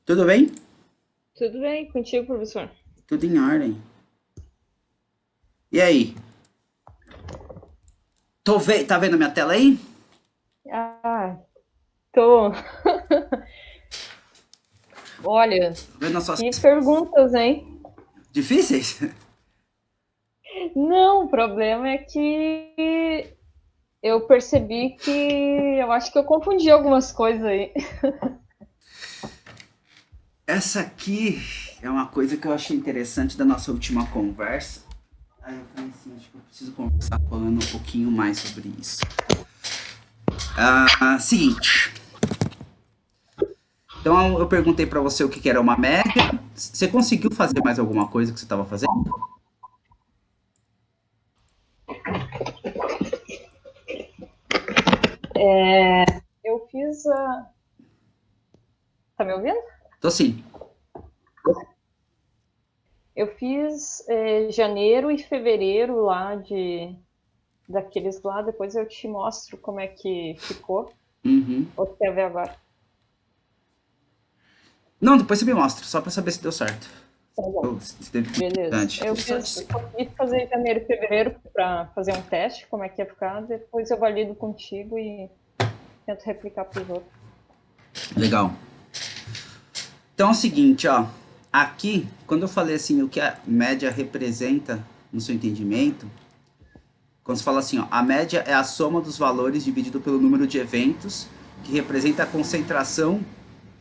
Tudo bem? Tudo bem contigo, professor? Tudo em ordem. E aí? Tá vendo minha tela aí? Ah, tô. Olha, Tô vendo as suas que perguntas, hein? difíceis? Não, o problema é que eu percebi que eu acho que eu confundi algumas coisas aí. Essa aqui é uma coisa que eu achei interessante da nossa última conversa. Aí eu falei assim, acho que eu preciso conversar com a Ana um pouquinho mais sobre isso. Seguinte. Então eu perguntei pra você o que que era uma média. Você conseguiu fazer mais alguma coisa que você estava fazendo? Eu fiz a. Tá me ouvindo? Tô sim. Eu fiz janeiro e fevereiro lá daqueles lá, depois eu te mostro como é que ficou. Uhum. Ou tu quer ver agora? Não, depois você me mostra, só pra saber se deu certo. Tá bom. Se teve Beleza. dificuldade. Eu consegui fazer janeiro e fevereiro para fazer um teste, como é que ia ficar. Depois eu valido contigo e tento replicar para os outros. Legal. Então é o seguinte, ó. Aqui, quando eu falei assim, o que a média representa no seu entendimento, quando você fala assim, ó, a média é a soma dos valores dividido pelo número de eventos que representa a concentração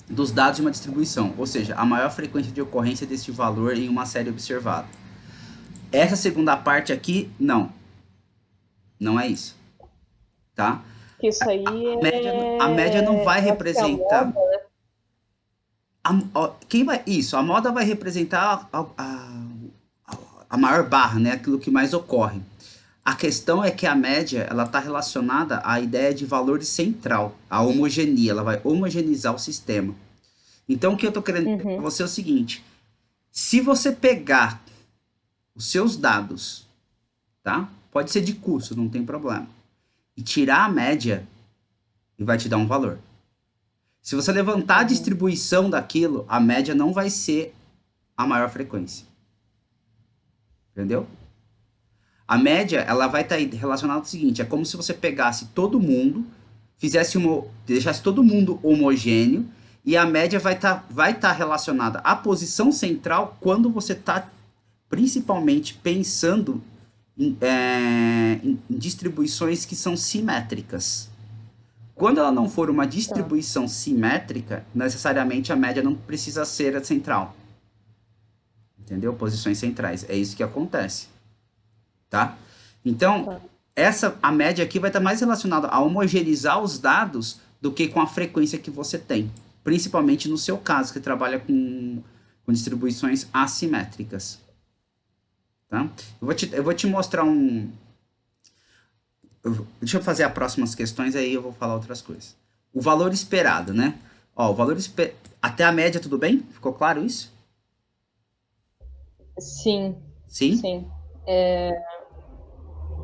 dos dados de uma distribuição, ou seja, a maior frequência de ocorrência deste valor em uma série observada. Essa segunda parte aqui, não é isso, tá? Que isso aí A média não vai eu acho que é a representar. moda. Quem vai. Isso, a moda vai representar a maior barra, né? Aquilo que mais ocorre. A questão é que a média ela está relacionada à ideia de valor central, a homogeneia, ela vai homogeneizar o sistema. Então o que eu estou querendo dizer para Uhum, você é o seguinte: se você pegar os seus dados, tá? Pode ser de curso, não tem problema, e tirar a média, e vai te dar um valor. Se você levantar a uhum, distribuição daquilo, a média não vai ser a maior frequência, entendeu? A média, ela vai estar relacionada ao seguinte, é como se você pegasse todo mundo, deixasse todo mundo homogêneo, e a média vai tá relacionada à posição central quando você está principalmente pensando em distribuições que são simétricas. Quando ela não for uma tá, distribuição simétrica, necessariamente a média não precisa ser a central, entendeu? Posições centrais. É isso que acontece, tá? Então, tá. a média aqui vai estar mais relacionada a homogeneizar os dados do que com a frequência que você tem. Principalmente no seu caso, que trabalha com distribuições assimétricas. Tá? Eu vou te mostrar deixa eu fazer as próximas questões, aí eu vou falar outras coisas. O valor esperado, né? Ó, até a média, tudo bem? Ficou claro isso? Sim, Sim? sim.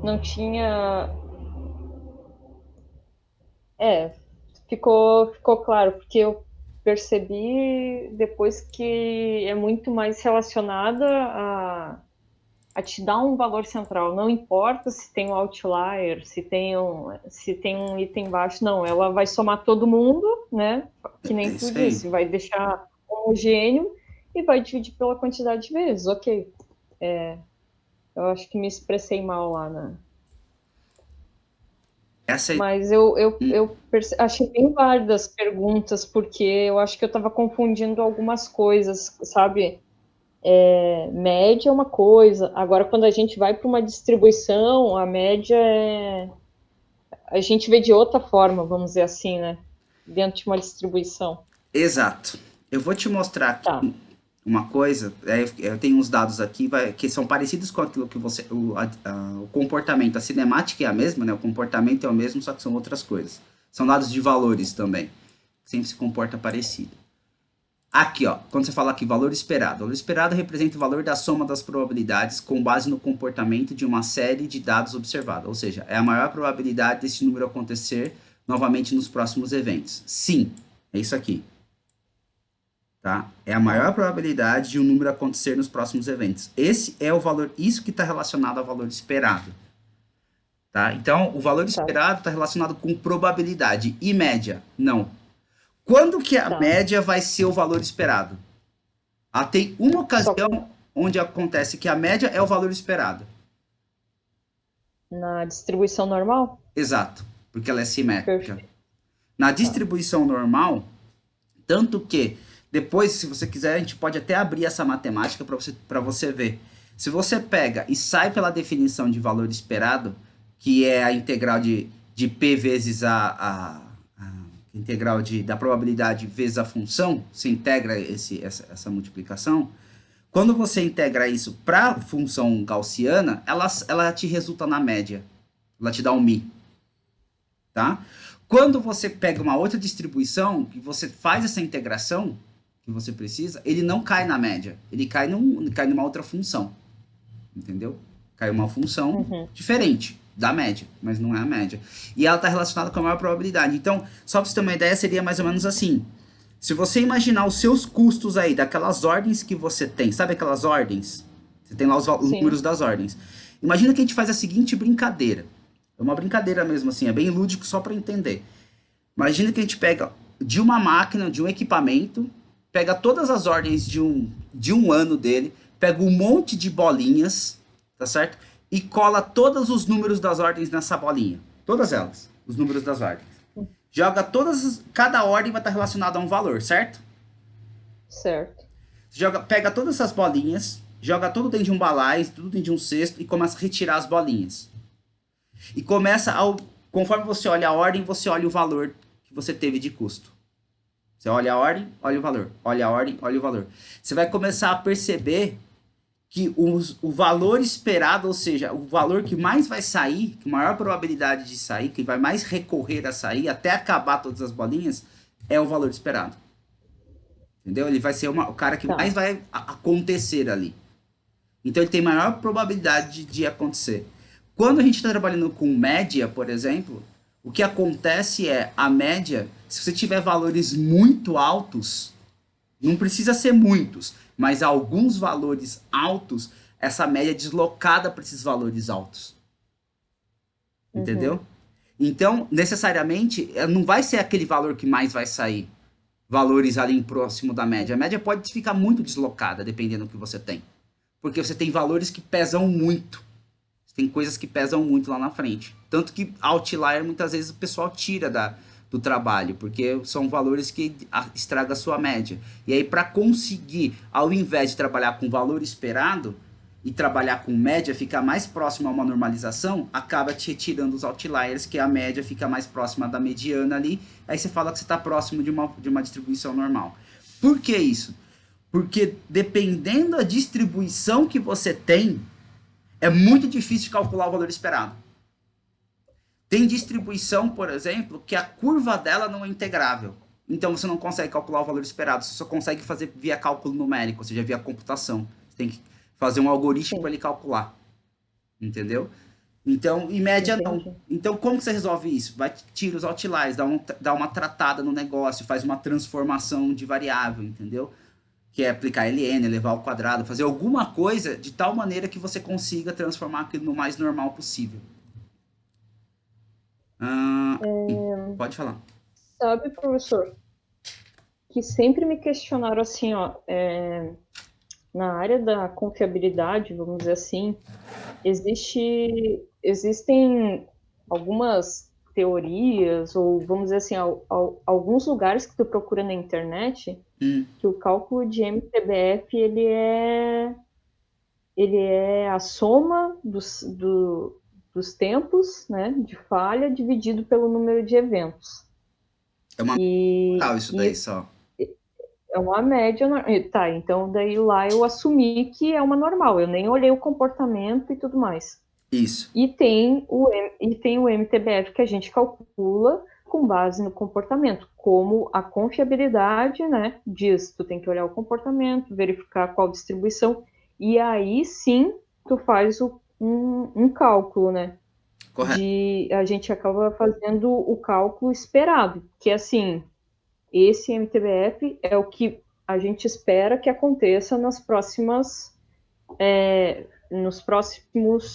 Não tinha. É, ficou claro, porque eu percebi depois que é muito mais relacionada a te dar um valor central. Não importa se tem um outlier, se tem um item baixo, não. Ela vai somar todo mundo, né? Que É nem tu isso aí. disse, vai deixar homogêneo e vai dividir pela quantidade de vezes. Ok. Eu acho que me expressei mal lá, né? Essa é. Mas eu achei bem válidas as perguntas, porque eu acho que eu estava confundindo algumas coisas, sabe? Média é uma coisa, agora quando a gente vai para uma distribuição, a média a gente vê de outra forma, vamos dizer assim, né? Dentro de uma distribuição. Exato. Eu vou te mostrar aqui Tá. uma coisa. Eu tenho uns dados aqui que são parecidos com aquilo que você. O comportamento, a cinemática é a mesma, né? O comportamento é o mesmo, só que são outras coisas. São dados de valores também. Sempre se comporta parecido. Aqui, ó, quando você fala aqui valor esperado. Valor esperado representa o valor da soma das probabilidades com base no comportamento de uma série de dados observados. Ou seja, é a maior probabilidade desse número acontecer novamente nos próximos eventos. Sim, é isso aqui. tá? É a maior probabilidade de um número acontecer nos próximos eventos. Esse é o valor, isso que está relacionado ao valor esperado, tá? Então, o valor Tá, esperado está relacionado com probabilidade e média, não. Quando que a tá. média vai ser o valor esperado? Ah, tem uma Só ocasião onde acontece que a média é o valor esperado. na distribuição normal? Exato, porque ela é simétrica. Perfeito. Na Tá. distribuição normal, tanto que depois, se você quiser, a gente pode até abrir essa matemática para você ver. Se você pega e sai pela definição de valor esperado, que é a integral de P vezes a integral da probabilidade vezes a função, você integra essa multiplicação. Quando você integra isso para a função gaussiana, ela te resulta na média. Ela te dá um mi, tá? Quando você pega uma outra distribuição, que você faz essa integração que você precisa, ele não cai na média, ele cai numa outra função, entendeu? Cai uma função Uhum. diferente da média, mas não é a média. E ela está relacionada com a maior probabilidade. Então, só para você ter uma ideia, seria mais ou menos assim. Se você imaginar os seus custos aí, daquelas ordens que você tem, sabe aquelas ordens? Você tem lá os Sim. números das ordens. Imagina que a gente faz a seguinte brincadeira. É uma brincadeira mesmo assim, é bem lúdico só para entender. Imagina que a gente pega de uma máquina, de um equipamento, pega todas as ordens de um ano dele, pega um monte de bolinhas, tá certo? E cola todos os números das ordens nessa bolinha. Todas elas, os números das ordens. Joga cada ordem vai estar relacionada a um valor, certo? Certo. Pega todas essas bolinhas, joga tudo dentro de um balaio, tudo dentro de um cesto e começa a retirar as bolinhas. E conforme você olha a ordem, você olha o valor que você teve de custo. Você olha a ordem, olha o valor. Olha a ordem, olha o valor. Você vai começar a perceber que o valor esperado, ou seja, o valor que mais vai sair, que maior probabilidade de sair, que vai mais recorrer a sair até acabar todas as bolinhas, é o valor esperado. Entendeu? Ele vai ser o cara que mais Tá. vai acontecer ali. Então ele tem maior probabilidade de acontecer. Quando a gente está trabalhando com média, por exemplo, o que acontece é a média, se você tiver valores muito altos, não precisa ser muitos, mas alguns valores altos, essa média é deslocada para esses valores altos. Uhum. Entendeu? Então, necessariamente, não vai ser aquele valor que mais vai sair. Valores ali próximo da média. A média pode ficar muito deslocada, dependendo do que você tem. Porque você tem valores que pesam muito. Tem coisas que pesam muito lá na frente. Tanto que outlier muitas vezes o pessoal tira do trabalho, porque são valores que estraga a sua média. E aí, para conseguir, ao invés de trabalhar com valor esperado e trabalhar com média, ficar mais próximo a uma normalização, acaba te retirando os outliers, que a média fica mais próxima da mediana ali. Aí você fala que você está próximo de uma distribuição normal. Por que isso? Porque dependendo da distribuição que você tem, é muito difícil calcular o valor esperado. Tem distribuição, por exemplo, que a curva dela não é integrável. Então você não consegue calcular o valor esperado, você só consegue fazer via cálculo numérico, ou seja, via computação. Você tem que fazer um algoritmo para Sim. ele calcular. Entendeu? Então, em média, não. Entendi. Então, como que você resolve isso? Tira os outliers, dá uma tratada no negócio, faz uma transformação de variável, entendeu? Que é aplicar ln, elevar ao quadrado, fazer alguma coisa de tal maneira que você consiga transformar aquilo no mais normal possível. Ah, pode falar. Sabe, professor, que sempre me questionaram assim, ó, na área da confiabilidade, vamos dizer assim, existem algumas teorias, ou vamos dizer assim, alguns lugares que tu procura na internet, Hum, que o cálculo de MTBF, ele é a soma dos tempos, né, de falha dividido pelo número de eventos. é uma E, moral isso daí e só. é uma média. Tá, então daí lá eu assumi que é uma normal, eu nem olhei o comportamento e tudo mais. Isso. E tem o MTBF que a gente calcula com base no comportamento, como a confiabilidade, né, diz, tu tem que olhar o comportamento, verificar qual distribuição, e aí sim tu faz um cálculo, né, Correto. a gente acaba fazendo o cálculo esperado, que é assim, esse MTBF é o que a gente espera que aconteça nos próximos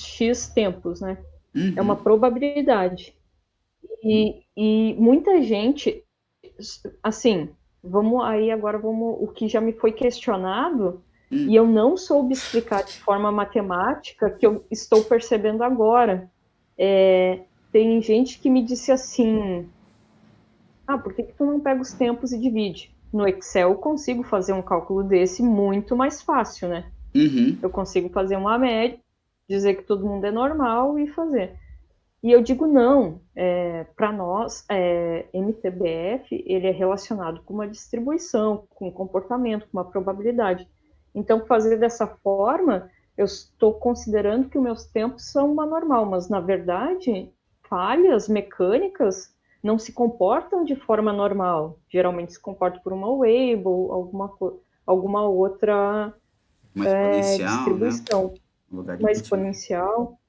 X tempos, né? É uma probabilidade. E muita gente, assim, o que já me foi questionado, e eu não soube explicar de forma matemática, que eu estou percebendo agora. Tem gente que me disse assim, por que tu não pega os tempos e divide? No Excel eu consigo fazer um cálculo desse muito mais fácil, né? Eu consigo fazer uma média, dizer que todo mundo é normal e fazer. E eu digo não, para nós, MTBF, ele é relacionado com uma distribuição, com um comportamento, com uma probabilidade. Então, fazer dessa forma, eu estou considerando que os meus tempos são uma normal, mas, na verdade, falhas mecânicas não se comportam de forma normal. Geralmente se comportam por uma Weibull, alguma outra uma exponencial, né? distribuição, uma Logarítmica. exponencial.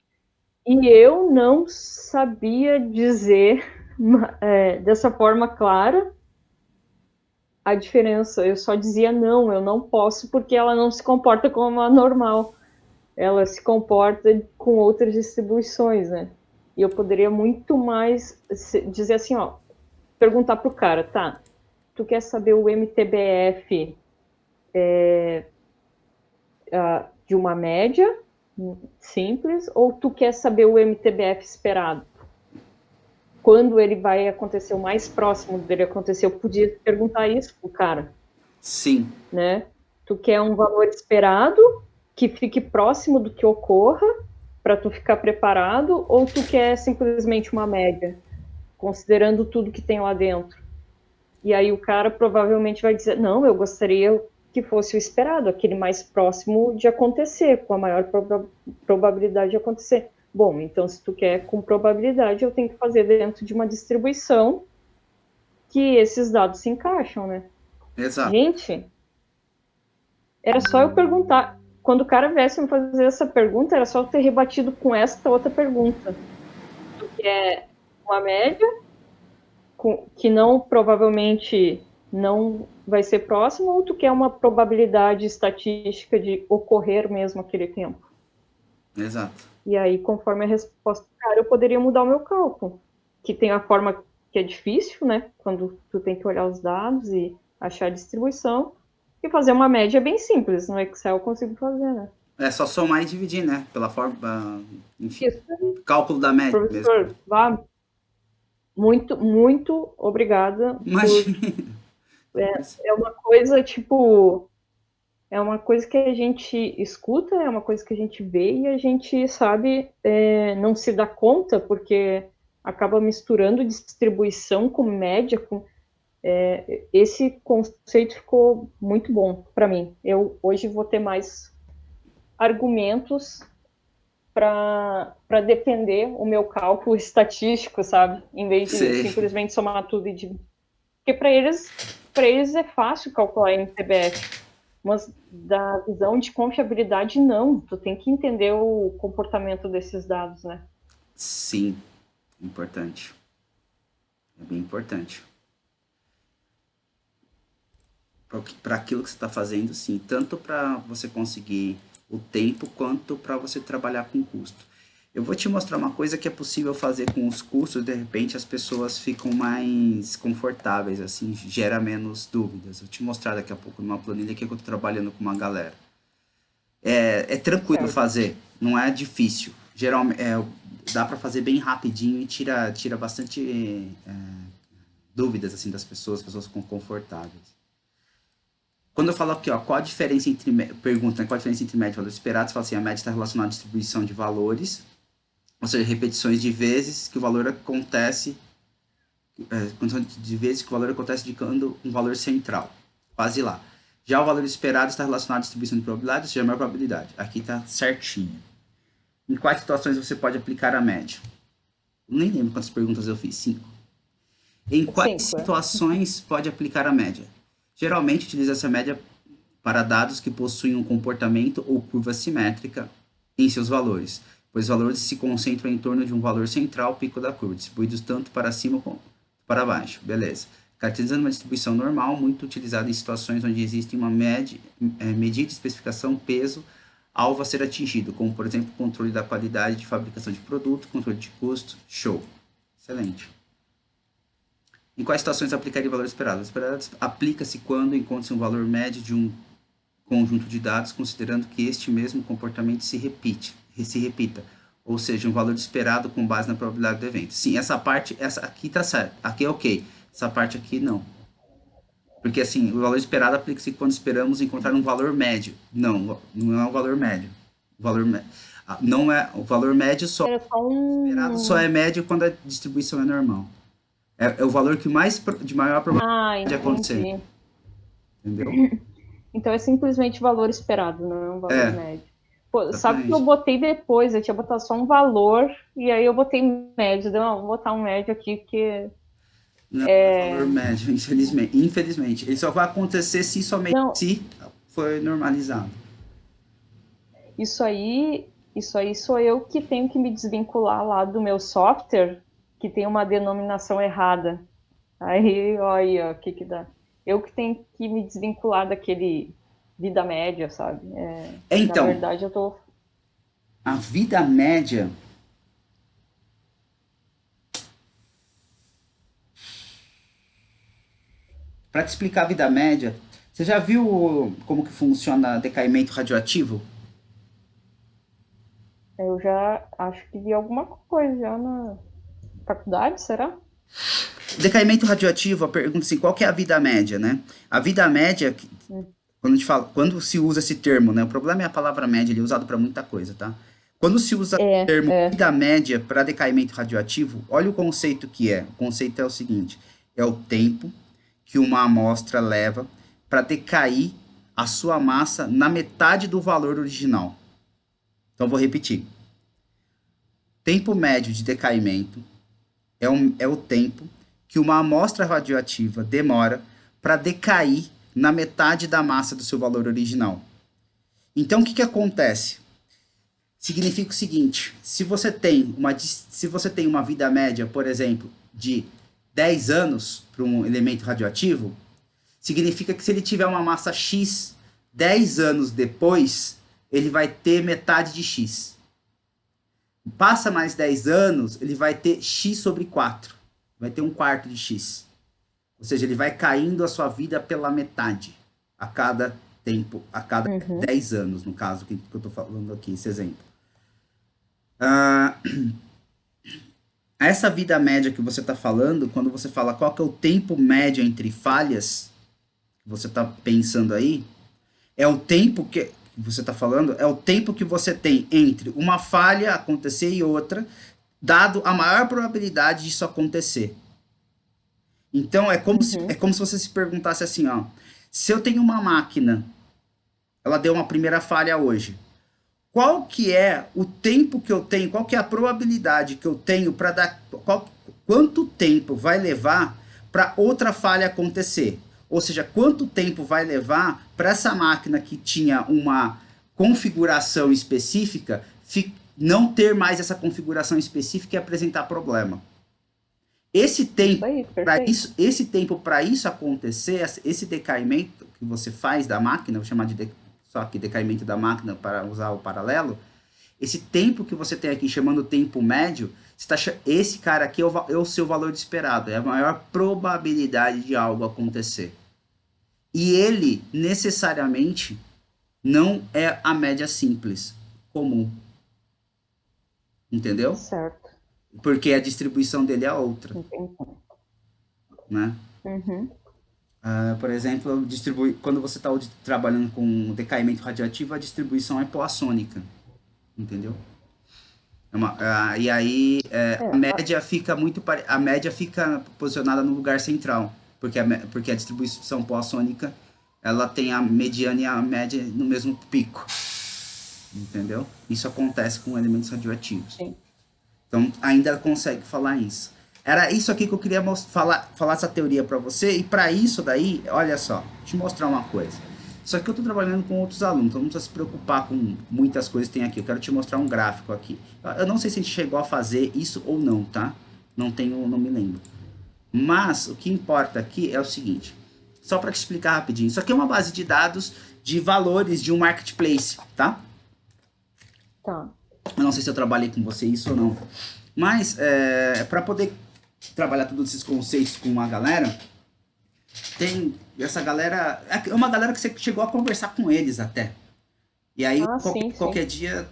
E eu não sabia dizer dessa forma clara a diferença. Eu só dizia não, eu não posso porque ela não se comporta como a normal. Ela se comporta com outras distribuições, né? E eu poderia muito mais dizer assim, perguntar pro cara, tá, tu quer saber o MTBF de uma média simples ou tu quer saber o MTBF esperado? Quando ele vai acontecer, o mais próximo dele acontecer, eu podia perguntar isso pro cara. Sim. Né? Tu quer um valor esperado que fique próximo do que ocorra para tu ficar preparado ou tu quer simplesmente uma média, considerando tudo que tem lá dentro? E aí o cara provavelmente vai dizer, não, eu gostaria que fosse o esperado, aquele mais próximo de acontecer, com a maior probabilidade de acontecer. Bom, então se tu quer com probabilidade, eu tenho que fazer dentro de uma distribuição que esses dados se encaixam, né? Exato. Gente, era só eu perguntar. Quando o cara viesse me fazer essa pergunta, era só eu ter rebatido com esta outra pergunta. Que é uma média, que não, provavelmente, não vai ser próxima, ou tu quer uma probabilidade estatística de ocorrer mesmo aquele tempo? Exato. E aí, conforme a resposta do cara, eu poderia mudar o meu cálculo. Que tem a forma que é difícil, né? Quando tu tem que olhar os dados e achar a distribuição. E fazer uma média é bem simples. No Excel eu consigo fazer, né? É só somar e dividir, né? Pela forma, enfim, Isso. cálculo da média mesmo. Professor, muito, muito obrigada. Imagina. É uma coisa, tipo, é uma coisa que a gente escuta, é uma coisa que a gente vê e a gente sabe, não se dá conta, porque acaba misturando distribuição com média. Esse conceito ficou muito bom para mim. Eu hoje vou ter mais argumentos para defender o meu cálculo estatístico, sabe? Em vez de simplesmente somar tudo e dividir. Porque para eles é fácil calcular MTBF, mas da visão de confiabilidade, não. Tu tem que entender o comportamento desses dados, né? Sim, importante. É bem importante. Para aquilo que você está fazendo, sim. Tanto para você conseguir o tempo, quanto para você trabalhar com custo. Eu vou te mostrar uma coisa que é possível fazer com os custos, de repente as pessoas ficam mais confortáveis, assim, gera menos dúvidas. Eu vou te mostrar daqui a pouco numa planilha que eu estou trabalhando com uma galera. É tranquilo fazer, não é difícil. Geralmente, dá para fazer bem rapidinho e tira bastante dúvidas assim das pessoas, as pessoas ficam confortáveis. Quando eu falo aqui, qual a diferença entre, pergunta, né, qual a diferença entre média e valor esperado, você fala assim, a média está relacionada à distribuição de valores, ou seja, repetições de vezes que o valor acontece, de vezes que o valor acontece indicando um valor central, quase lá. Já o valor esperado está relacionado à distribuição de probabilidade, ou seja, a maior probabilidade. Aqui está certinho. Em quais situações você pode aplicar a média? Nem lembro quantas perguntas eu fiz, 5. Em quais situações pode aplicar a média? Geralmente utiliza essa média para dados que possuem um comportamento ou curva simétrica em seus valores, pois os valores se concentram em torno de um valor central, pico da curva, distribuídos tanto para cima como para baixo. Beleza. caracterizando uma distribuição normal, muito utilizada em situações onde existe uma medida, especificação, peso, alvo a ser atingido, como, por exemplo, controle da qualidade de fabricação de produto, controle de custo, show. Excelente. Em quais situações aplicaria o valor esperado? O esperado aplica-se quando encontra-se um valor médio de um conjunto de dados, considerando que este mesmo comportamento se repita, ou seja, um valor esperado com base na probabilidade do evento. Sim, essa aqui tá certo, aqui é ok, essa parte aqui não. Porque assim, o valor esperado aplica-se quando esperamos encontrar um valor médio. Não, não é um valor médio. Não é o valor médio só. Era só Esperado só é médio quando a distribuição é normal. É o valor que de maior probabilidade de acontecer. Entendeu? Então é simplesmente valor esperado, não é um valor médio. Pô, sabe que eu Exatamente. botei depois, eu tinha botado só um valor, e aí eu botei médio. Não, vou botar um médio aqui, porque Não é valor médio, infelizmente. Infelizmente. Ele só vai acontecer se somente não, se for normalizado. isso aí sou eu que tenho que me desvincular lá do meu software, que tem uma denominação errada. Aí, olha, o que que dá. Eu que tenho que me desvincular daquele vida média, sabe? Na Então, verdade, eu tô... a vida média. Para te explicar a vida média, você já viu como que funciona decaimento radioativo? Eu já acho que vi alguma coisa já na faculdade, será? Decaimento radioativo, a pergunta assim, qual que é a vida média, né? A vida média, Hum. quando a gente fala, quando se usa esse termo, né? O problema é a palavra média, ele é usado para muita coisa, tá? Quando se usa o termo vida média para decaimento radioativo, olha o conceito que é. O conceito é o seguinte: é o tempo que uma amostra leva para decair a sua massa na metade do valor original. Então vou repetir. Tempo médio de decaimento é o tempo que uma amostra radioativa demora para decair na metade da massa do seu valor original. Então, o que acontece? Significa o seguinte: se você tem uma vida média, por exemplo, de 10 anos para um elemento radioativo, significa que se ele tiver uma massa X, 10 anos depois, ele vai ter metade de X. Passa mais 10 anos, ele vai ter X sobre 4. Vai ter um quarto de X. Ou seja, ele vai caindo a sua vida pela metade a cada tempo, a cada 10 anos, no caso que eu estou falando aqui, esse exemplo. Essa vida média que você está falando, quando você fala qual que é o tempo médio entre falhas, que você está pensando aí, é o tempo que você está falando, é o tempo que você tem entre uma falha acontecer e outra, dado a maior probabilidade disso acontecer. Então, é como se você se perguntasse assim, ó, se eu tenho uma máquina, ela deu uma primeira falha hoje, qual que é o tempo que eu tenho, qual que é a probabilidade que eu tenho para dar, quanto tempo vai levar para outra falha acontecer? Ou seja, quanto tempo vai levar para essa máquina que tinha uma configuração específica não ter mais essa configuração específica e apresentar problema? Esse tempo para isso acontecer, esse decaimento que você faz da máquina, vou chamar de só que decaimento da máquina para usar o paralelo, esse tempo que você tem aqui chamando tempo médio, esse cara aqui é o seu valor esperado, é a maior probabilidade de algo acontecer. E ele necessariamente não é a média simples, comum. Entendeu? Certo. Porque a distribuição dele é outra. Entendi. Né? Por exemplo, quando você está trabalhando com decaimento radioativo, a distribuição é poassônica. Entendeu? E aí a média fica posicionada no lugar central, porque a distribuição poassônica ela tem a mediana e a média no mesmo pico. Entendeu? Isso acontece com elementos radioativos. Sim. Então, ainda consegue falar isso. Era isso aqui que eu queria falar essa teoria para você. E para isso daí, olha só, deixa eu te mostrar uma coisa. Isso aqui eu estou trabalhando com outros alunos, então não precisa se preocupar com muitas coisas que tem aqui. Eu quero te mostrar um gráfico aqui. Eu não sei se a gente chegou a fazer isso ou não, tá? Não me lembro. Mas o que importa aqui é o seguinte, só para te explicar rapidinho. Isso aqui é uma base de dados de valores de um marketplace, tá? Tá. Eu não sei se eu trabalhei com você isso ou não. Mas, para poder trabalhar todos esses conceitos com uma galera, tem essa galera... É uma galera que você chegou a conversar com eles até. E aí, Ah, sim, sim. qualquer dia,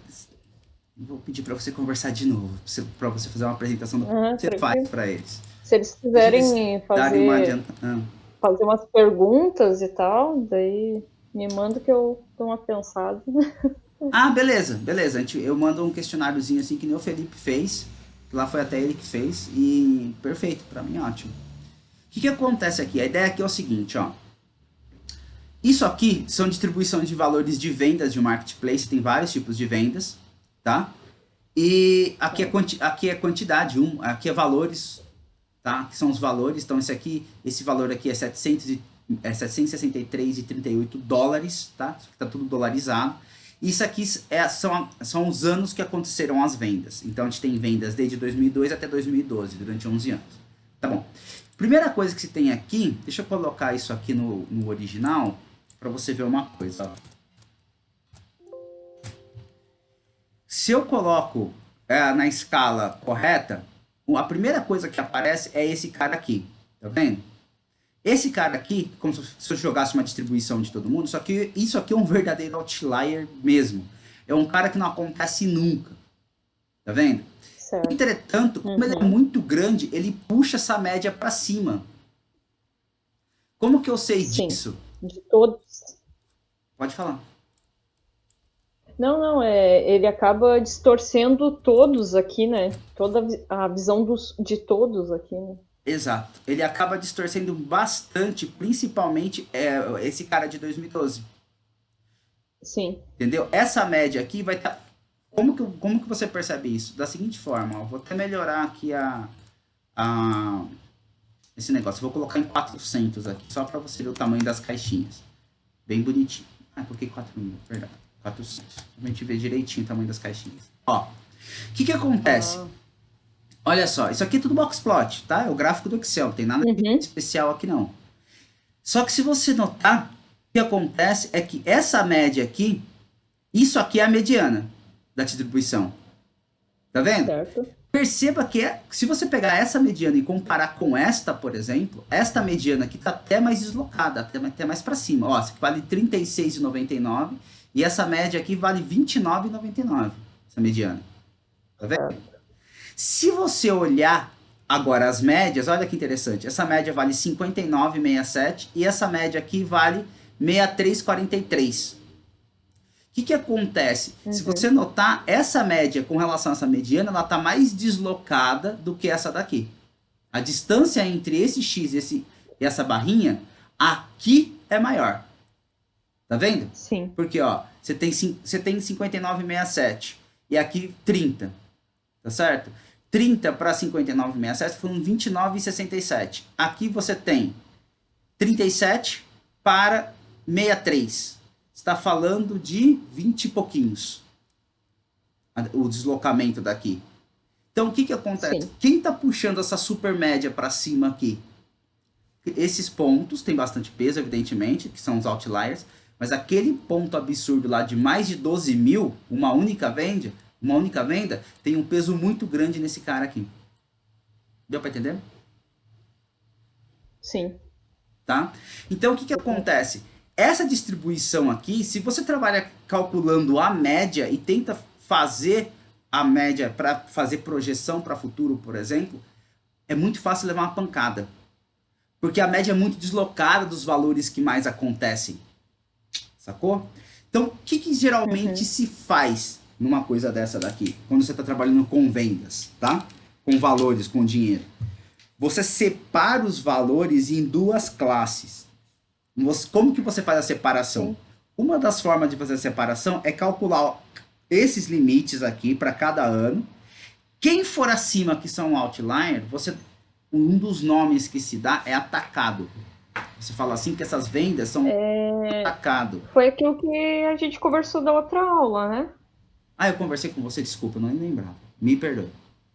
vou pedir para você conversar de novo. Para você fazer uma apresentação do que Aham, você faz tranquilo. para eles. Se eles Deixa eles quiserem darem uma fazer, adianta... Ah. fazer umas perguntas e tal, daí me manda que eu dou uma pensada. Ah, beleza, beleza. Eu mando um questionáriozinho assim que nem o Felipe fez. Que lá foi até ele que fez. E perfeito, pra mim ótimo. O que acontece aqui? A ideia aqui é o seguinte, ó. Isso aqui são distribuições de valores de vendas de um marketplace. Tem vários tipos de vendas, tá? E aqui é, aqui é quantidade, aqui é valores, tá? Que são os valores. Então esse valor aqui é 763,38 dólares, tá? Isso aqui tá tudo dolarizado. Isso aqui são os anos que aconteceram as vendas. Então a gente tem vendas desde 2002 até 2012, durante 11 anos. Tá bom. Primeira coisa que se tem aqui, deixa eu colocar isso aqui no original, para você ver uma coisa. Ó. Se eu coloco na escala correta, a primeira coisa que aparece é esse cara aqui. Tá vendo? Esse cara aqui, como se eu jogasse uma distribuição de todo mundo, só que isso aqui é um verdadeiro outlier mesmo. É um cara que não acontece nunca. Tá vendo? Certo. Entretanto, como ele é muito grande, ele puxa essa média para cima. Como que eu sei Sim, disso? de todos. Pode falar. Não, ele acaba distorcendo todos aqui, né? Toda a visão de todos aqui, né? Exato. Ele acaba distorcendo bastante, principalmente esse cara de 2012. Sim. Entendeu? Essa média aqui vai estar... Como que você percebe isso? Da seguinte forma, ó, vou até melhorar aqui esse negócio. Vou colocar em 400 aqui, só para você ver o tamanho das caixinhas. Bem bonitinho. Ah, coloquei 4.000, verdade. 400. Pra gente ver direitinho o tamanho das caixinhas. Ó, o que acontece? Olha só, isso aqui é tudo boxplot, tá? É o gráfico do Excel, não tem nada especial aqui não. Só que se você notar, o que acontece é que essa média aqui, isso aqui é a mediana da distribuição. Tá vendo? Certo. Perceba que se você pegar essa mediana e comparar com esta, por exemplo, esta mediana aqui está até mais deslocada, até mais para cima. Ó, essa aqui vale R$ 36,99 e essa média aqui vale R$ 29,99, essa mediana. Tá vendo? Certo. Se você olhar agora as médias, olha que interessante. Essa média vale 59,67 e essa média aqui vale 63,43. O que acontece? Se você notar, essa média com relação a essa mediana, ela está mais deslocada do que essa daqui. A distância entre esse X e essa barrinha, aqui é maior. Tá vendo? Sim. Porque, ó, você tem 59,67 e aqui 30. Tá certo? 30 para 59,67 foram 29,67. Aqui você tem 37 para 63. Está falando de 20 e pouquinhos. O deslocamento daqui. Então, o que acontece? Sim. Quem está puxando essa super média para cima aqui? Esses pontos têm bastante peso, evidentemente, que são os outliers. Mas aquele ponto absurdo lá de mais de 12 mil, uma única venda, tem um peso muito grande nesse cara aqui. Deu para entender? Sim. Tá? Então, o que acontece? Essa distribuição aqui, se você trabalha calculando a média e tenta fazer a média para fazer projeção para futuro, por exemplo, é muito fácil levar uma pancada. Porque a média é muito deslocada dos valores que mais acontecem. Sacou? Então, o que geralmente se faz numa coisa dessa daqui? Quando você está trabalhando com vendas, tá? Com valores, com dinheiro. Você separa os valores em duas classes. Como que você faz a separação? Sim. Uma das formas de fazer a separação é calcular esses limites aqui para cada ano. Quem for acima, que são outlier, um dos nomes que se dá é atacado. Você fala assim que essas vendas são atacado. Foi aquilo que a gente conversou da outra aula, né? Ah, eu conversei com você, desculpa, eu não lembrava. Me perdoe.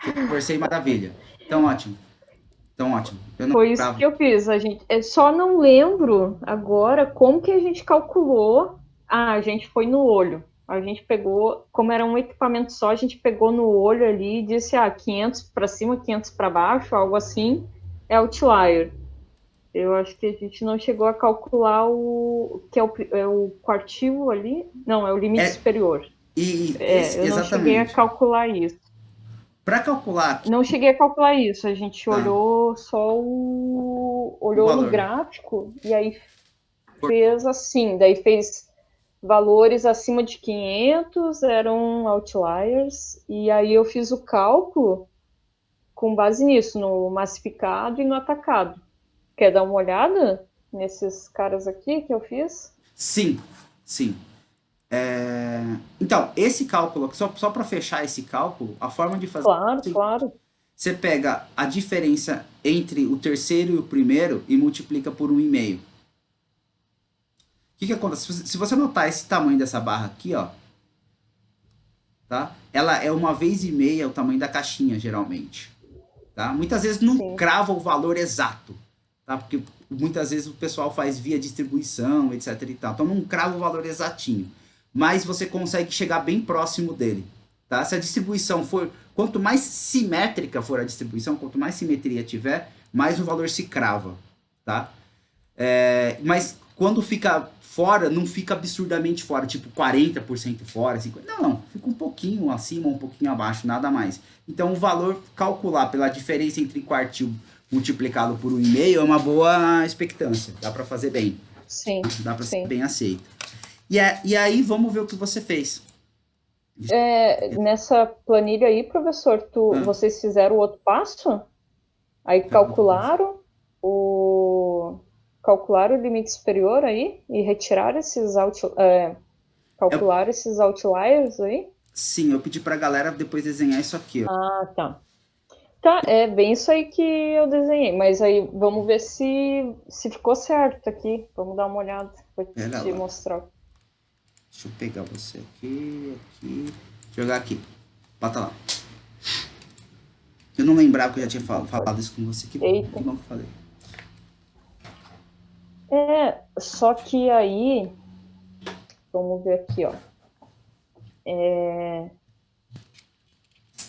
Eu conversei, maravilha. Então, ótimo. Então, ótimo. Eu não Foi isso lembrava. que eu fiz. A gente, só não lembro agora como que a gente calculou. Ah, a gente foi no olho. A gente pegou, como era um equipamento só, a gente pegou no olho ali e disse, 500 para cima, 500 para baixo, algo assim, é outlier. Eu acho que a gente não chegou a calcular o que é o quartil ali. Não, é o limite É, superior. e Eu não cheguei a exatamente. calcular isso. Para calcular aqui Não cheguei a calcular isso. A gente tá, olhou só o olhou no valor. gráfico e aí fez assim. Daí fez valores acima de 500 eram outliers e aí eu fiz o cálculo com base nisso, no massificado e no atacado. Quer dar uma olhada nesses caras aqui que eu fiz? Sim, sim. Então, esse cálculo, só para fechar esse cálculo, a forma de fazer Claro, é o seguinte: claro. você pega a diferença entre o terceiro e o primeiro e multiplica por 1,5. O que, que acontece? Se você notar esse tamanho dessa barra aqui, ó, tá? Ela é uma vez e meia o tamanho da caixinha, geralmente. Tá? Muitas vezes não Sim, crava o valor exato, tá? Porque muitas vezes o pessoal faz via distribuição, etc e tal. Então não crava o valor exatinho, mas você consegue chegar bem próximo dele, tá? Se a distribuição for, quanto mais simétrica for a distribuição, quanto mais simetria tiver, mais o valor se crava, tá? Mas quando fica fora, não fica absurdamente fora, tipo 40% fora, 50%. Não, fica um pouquinho acima, um pouquinho abaixo, nada mais. Então o valor calcular pela diferença entre quartil multiplicado por 1,5 é uma boa expectância. Dá para fazer bem, sim, dá para ser sim. bem aceito. E aí vamos ver o que você fez. Nessa planilha aí, professor, Ah, vocês fizeram o outro passo? Aí calcularam o limite superior aí e retiraram eu, calcularam esses outliers aí? sim, eu pedi para a galera depois desenhar isso aqui, ó. Ah, tá. Tá, é bem isso aí que eu desenhei, mas aí vamos ver se ficou certo aqui. Vamos dar uma olhada, vou Pera te lá. mostrar. Deixa eu pegar você aqui, aqui, jogar aqui. Bota lá. Eu não lembrava que eu já tinha falado isso com você. Que Eita. bom que eu falei. Só que aí, vamos ver aqui, ó.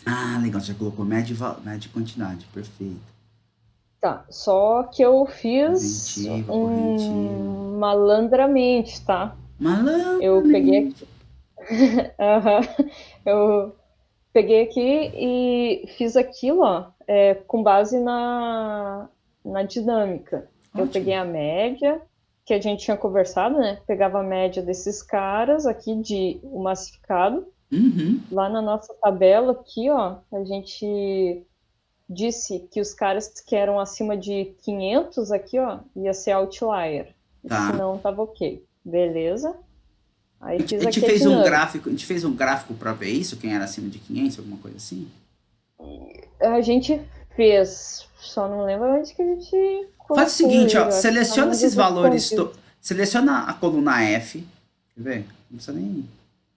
Ah, legal, você já colocou média e quantidade, perfeito. Tá, só que eu fiz Preventiva, corretiva. malandramente, tá? Eu peguei Malandramente. aqui, aham, eu peguei aqui e fiz aquilo, ó, com base na dinâmica. Eu Ótimo. peguei a média que a gente tinha conversado, né? Pegava a média desses caras aqui de o massificado. Uhum, Lá na nossa tabela aqui, ó, a gente disse que os caras que eram acima de 500 aqui, ó, ia ser outlier. Se tá. não, tava ok. Beleza. Aí A fiz gente aqui a fez um dinâmica. gráfico, a gente fez um gráfico para ver isso, quem era acima de 500, alguma coisa assim. A gente fez, só não lembro onde que a gente Faz o colocou seguinte, ó, ele. Eu acho que tá seleciona num esses dos valores, respondidos. seleciona a coluna F, quer ver? Não precisa nem...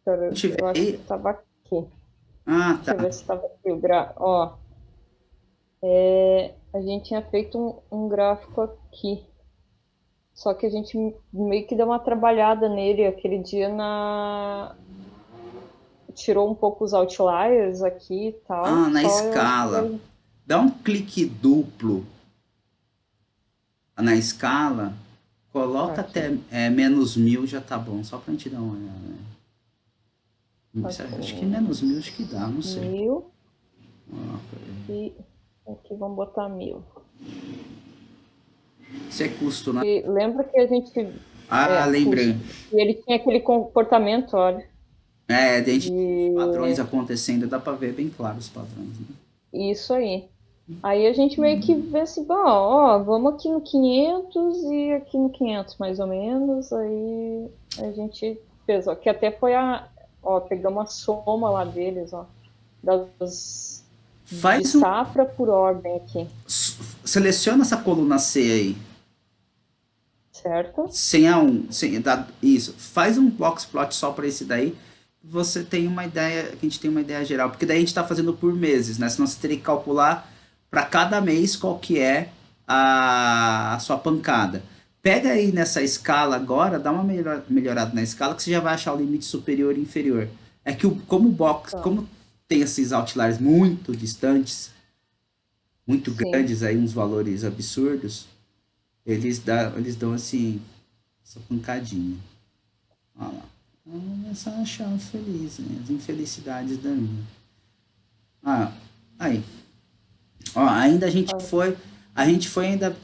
Se tiver Eu acho que aí... tava aqui. Ah, tá. Deixa eu ver se tava aqui Ó, a gente tinha feito um gráfico aqui. Só que a gente meio que deu uma trabalhada nele aquele dia tirou um pouco os outliers aqui e tal. Ah, na Só eu acho que escala. Dá um clique duplo na escala, coloca aqui. até -1000 já tá bom, só pra gente dar uma olhada. Né? Acho que -1000 acho que dá, não sei. 1000 Coloca e aqui vamos botar 1000. isso é custo, né? E lembra que a gente Ah, lembrei. custo. E ele tinha aquele comportamento, olha, A gente os padrões de acontecendo, dá pra ver bem claro os padrões. Né? isso aí. Aí a gente meio que vê assim, bom, ó, vamos aqui no 500 e aqui no 500 mais ou menos. Aí a gente fez, ó, que até foi ó, pegamos a soma lá deles, ó, de Faz um. safra por ordem aqui, Seleciona essa coluna C aí. certo? Sem a 1. Isso. Faz um box plot só para esse daí. Você tem uma ideia. Que a gente tem uma ideia geral. Porque daí a gente está fazendo por meses, né? Senão você teria que calcular para cada mês qual que é a sua pancada. Pega aí nessa escala agora, dá uma melhorada na escala que você já vai achar o limite superior e inferior. É que como o box, Tá. como tem esses outliers muito distantes, muito Sim. grandes aí, uns valores absurdos, eles dão assim, essa pancadinha. Olha lá. Vamos começar a achar feliz, né? As infelicidades da minha. Ah, aí. Ó, ainda Ah, a gente foi ainda,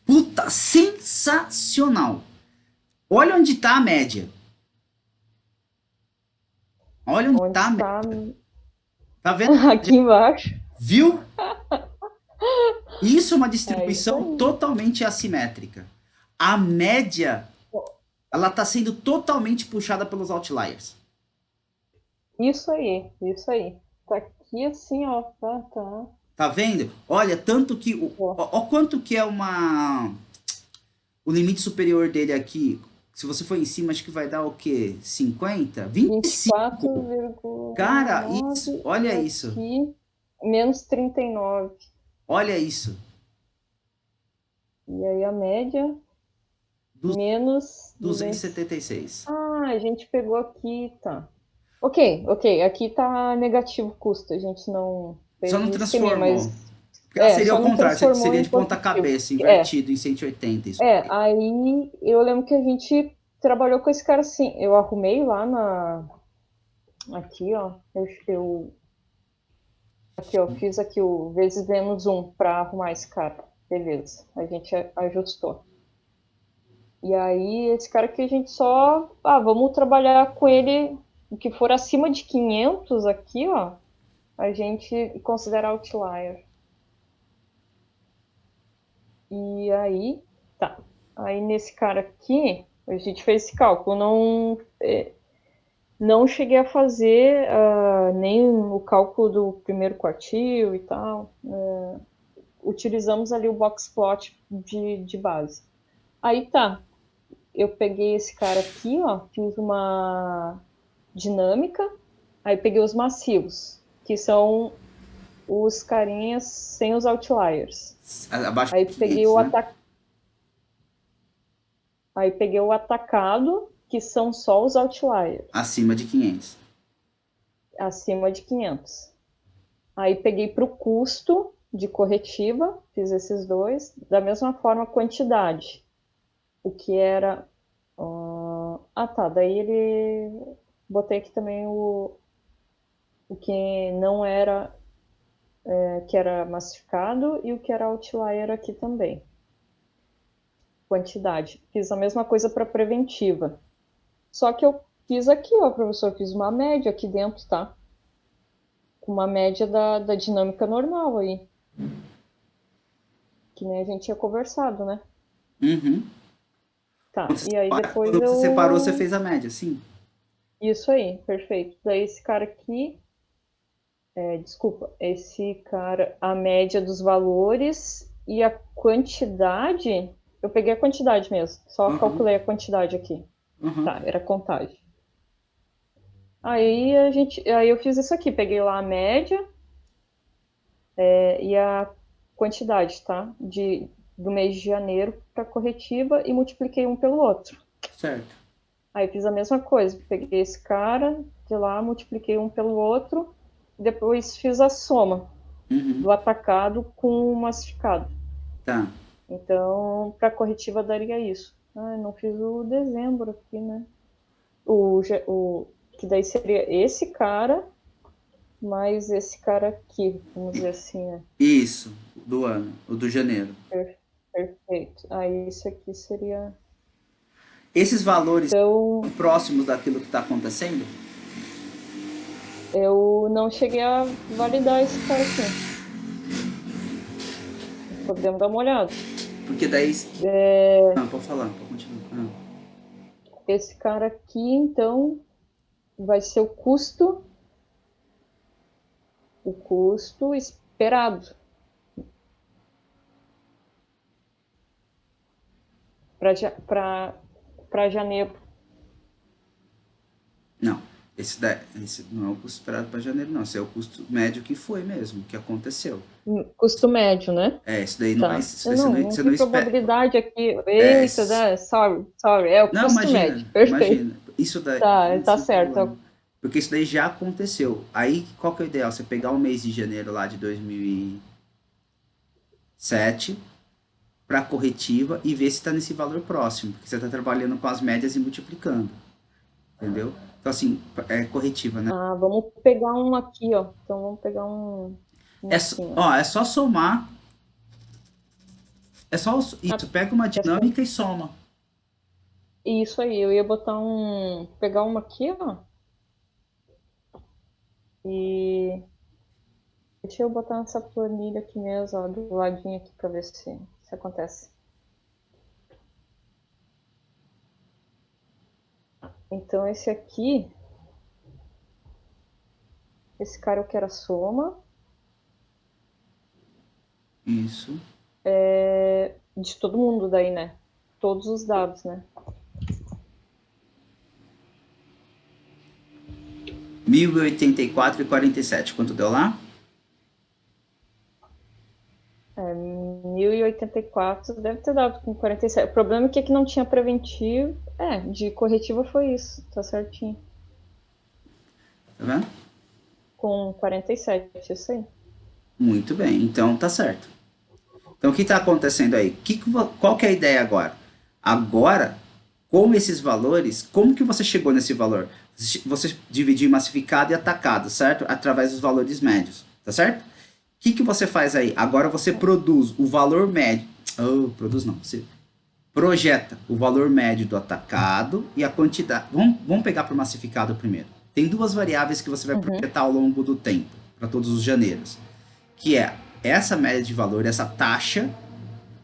puta, sensacional. Olha onde tá a média. Olha onde onde tá a média. está? Tá vendo? Aqui embaixo. Viu? Isso é uma É isso distribuição aí. totalmente assimétrica. A média, ela tá sendo totalmente puxada pelos outliers. Isso aí, isso aí. Tá aqui assim, ó. Tá, tá. Tá vendo? Olha, tanto que Ó, ó quanto que é uma o limite superior dele aqui. Se você for em cima, acho que vai dar o quê? 50? vinte e quatro 25. vírgula Cara, isso, nove e olha isso. aqui menos 39. Olha isso. E aí a média, Du- menos 200. 276. Ah, a gente pegou aqui, tá. Ok, ok. Aqui tá negativo o custo. A gente não Só fez não o esqueminha, mas transformou. Porque ela seria só ao não contrário, transformou seria em de ponta positivo. cabeça, É, invertido em 180. Isso. aí eu lembro que a gente trabalhou com esse cara assim. Eu arrumei lá na. Aqui, ó. Aqui, ó. Fiz aqui o vezes menos um pra arrumar esse cara. Beleza. A gente ajustou. E aí, esse cara que a gente só. Ah, vamos trabalhar com ele. O que for acima de 500 aqui, ó. A gente considera outlier. E aí, tá. Aí nesse cara aqui, a gente fez esse cálculo. Não cheguei a fazer nem o cálculo do primeiro quartil e tal. Utilizamos ali o box plot de base. Aí tá. Eu peguei esse cara aqui, ó, fiz uma dinâmica, aí peguei os massivos, que são os carinhas sem os outliers. Abaixo Aí de peguei 500, o né? ata Aí peguei o atacado, que são só os outliers, Acima de 500. acima de 500. Aí peguei para o custo de corretiva, fiz esses dois. Da mesma forma, quantidade. O que era. Tá. Daí ele. Botei aqui também o que não era. Que era massificado e o que era outlier aqui também. Quantidade. Fiz a mesma coisa para preventiva. Só que eu fiz aqui, ó, professor, fiz uma média aqui dentro, tá? Uma média da dinâmica normal aí, que nem a gente tinha conversado, né? Uhum. Tá, e aí depois Quando você separou, você eu. fez a média, sim. Isso aí, perfeito. Daí esse cara aqui, desculpa, esse cara, a média dos valores e a quantidade, eu peguei a quantidade mesmo, só Uhum. calculei a quantidade aqui. Uhum. Tá, era contagem. Aí eu fiz isso aqui, peguei lá a média e a quantidade, tá? Do mês de janeiro para corretiva e multipliquei um pelo outro. Certo. Aí fiz a mesma coisa, peguei esse cara de lá, multipliquei um pelo outro, depois fiz a soma Uhum. do atacado com o massificado. Tá. Então, para corretiva daria isso. Ah, não fiz o dezembro aqui, né? Que daí seria esse cara mais esse cara aqui, vamos dizer assim, né? Isso, do ano, o do janeiro. Perfeito. Aí isso aqui seria. Esses valores Então, são próximos daquilo que está acontecendo? eu não cheguei a validar esse cara aqui. Podemos dar uma olhada. Porque daí. É, Ah, pode falar, pode continuar. esse cara aqui, então, vai ser o custo esperado para janeiro. Não. Esse não é o custo esperado para janeiro, não. Esse é o custo médio que foi mesmo, que aconteceu. Custo médio, né? Isso daí não é. Tá. Isso Eu daí não você vi não espera. probabilidade aqui. É, Eita, né? Sorry. É o não, custo imagina, médio. Perfeito. imagina. Isso daí, Tá, tá sem certo. problema. Porque isso daí já aconteceu. Aí, qual que é o ideal? Você pegar o mês de janeiro lá de 2007 para corretiva e ver se está nesse valor próximo. Porque você está trabalhando com as médias e multiplicando. Entendeu? Então, assim, é corretiva, né? Ah, vamos pegar um aqui, ó. Então vamos pegar um aqui, ó. Ó, é só somar. É só Ah, isso. Pega uma quer ser- dinâmica e soma. isso aí, eu ia pegar uma aqui, ó. E deixa eu botar nessa planilha aqui mesmo, ó, do ladinho aqui pra ver se acontece. Então esse cara eu quero a soma Isso. de todo mundo daí, né? Todos os dados, né? 1084,47. Quanto deu lá? 1084 deve ter dado com 47. O problema é que aqui não tinha preventivo. De corretiva foi isso, tá certinho. Tá vendo? Com 47, eu sei. Muito bem. Então tá certo. Então o que está acontecendo aí? Qual que é a ideia agora? Agora, com esses valores, como que você chegou nesse valor? Você dividiu em massificado e atacado, certo? Através dos valores médios, tá certo? O que você faz aí? Agora você produz o valor médio. Oh, produz não. Você projeta o valor médio do atacado e a quantidade. Vamos pegar para o massificado primeiro. Tem duas variáveis que você vai Uhum. projetar ao longo do tempo, para todos os janeiros, que é essa média de valor, essa taxa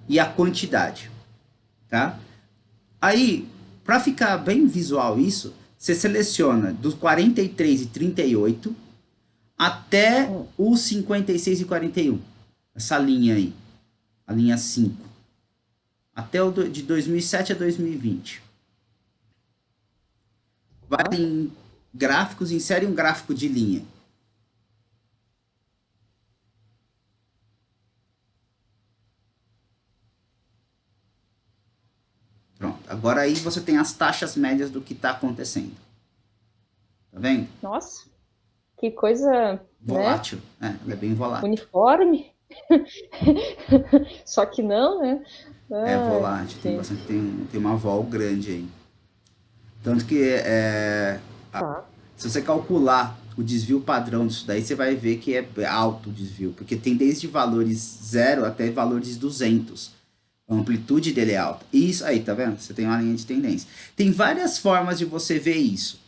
e a quantidade, tá? Aí, para ficar bem visual isso, você seleciona dos 43 e 38 até Hum. os 56 e 41. Essa linha aí, a linha 5. Até de 2007 a 2020. Vai Tá. em gráficos, insere um gráfico de linha. Pronto. Agora aí você tem as taxas médias do que está acontecendo. Tá vendo? Nossa, que coisa, né? Volátil. Ela é bem volátil. Uniforme. Só que não, né? É Ai, volátil, gente. tem uma vol grande aí. Tanto que Tá. se você calcular o desvio padrão disso daí, você vai ver que é alto o desvio, porque tem desde valores 0 até valores 200. A amplitude dele é alta. Isso aí, tá vendo? Você tem uma linha de tendência. Tem várias formas de você ver isso,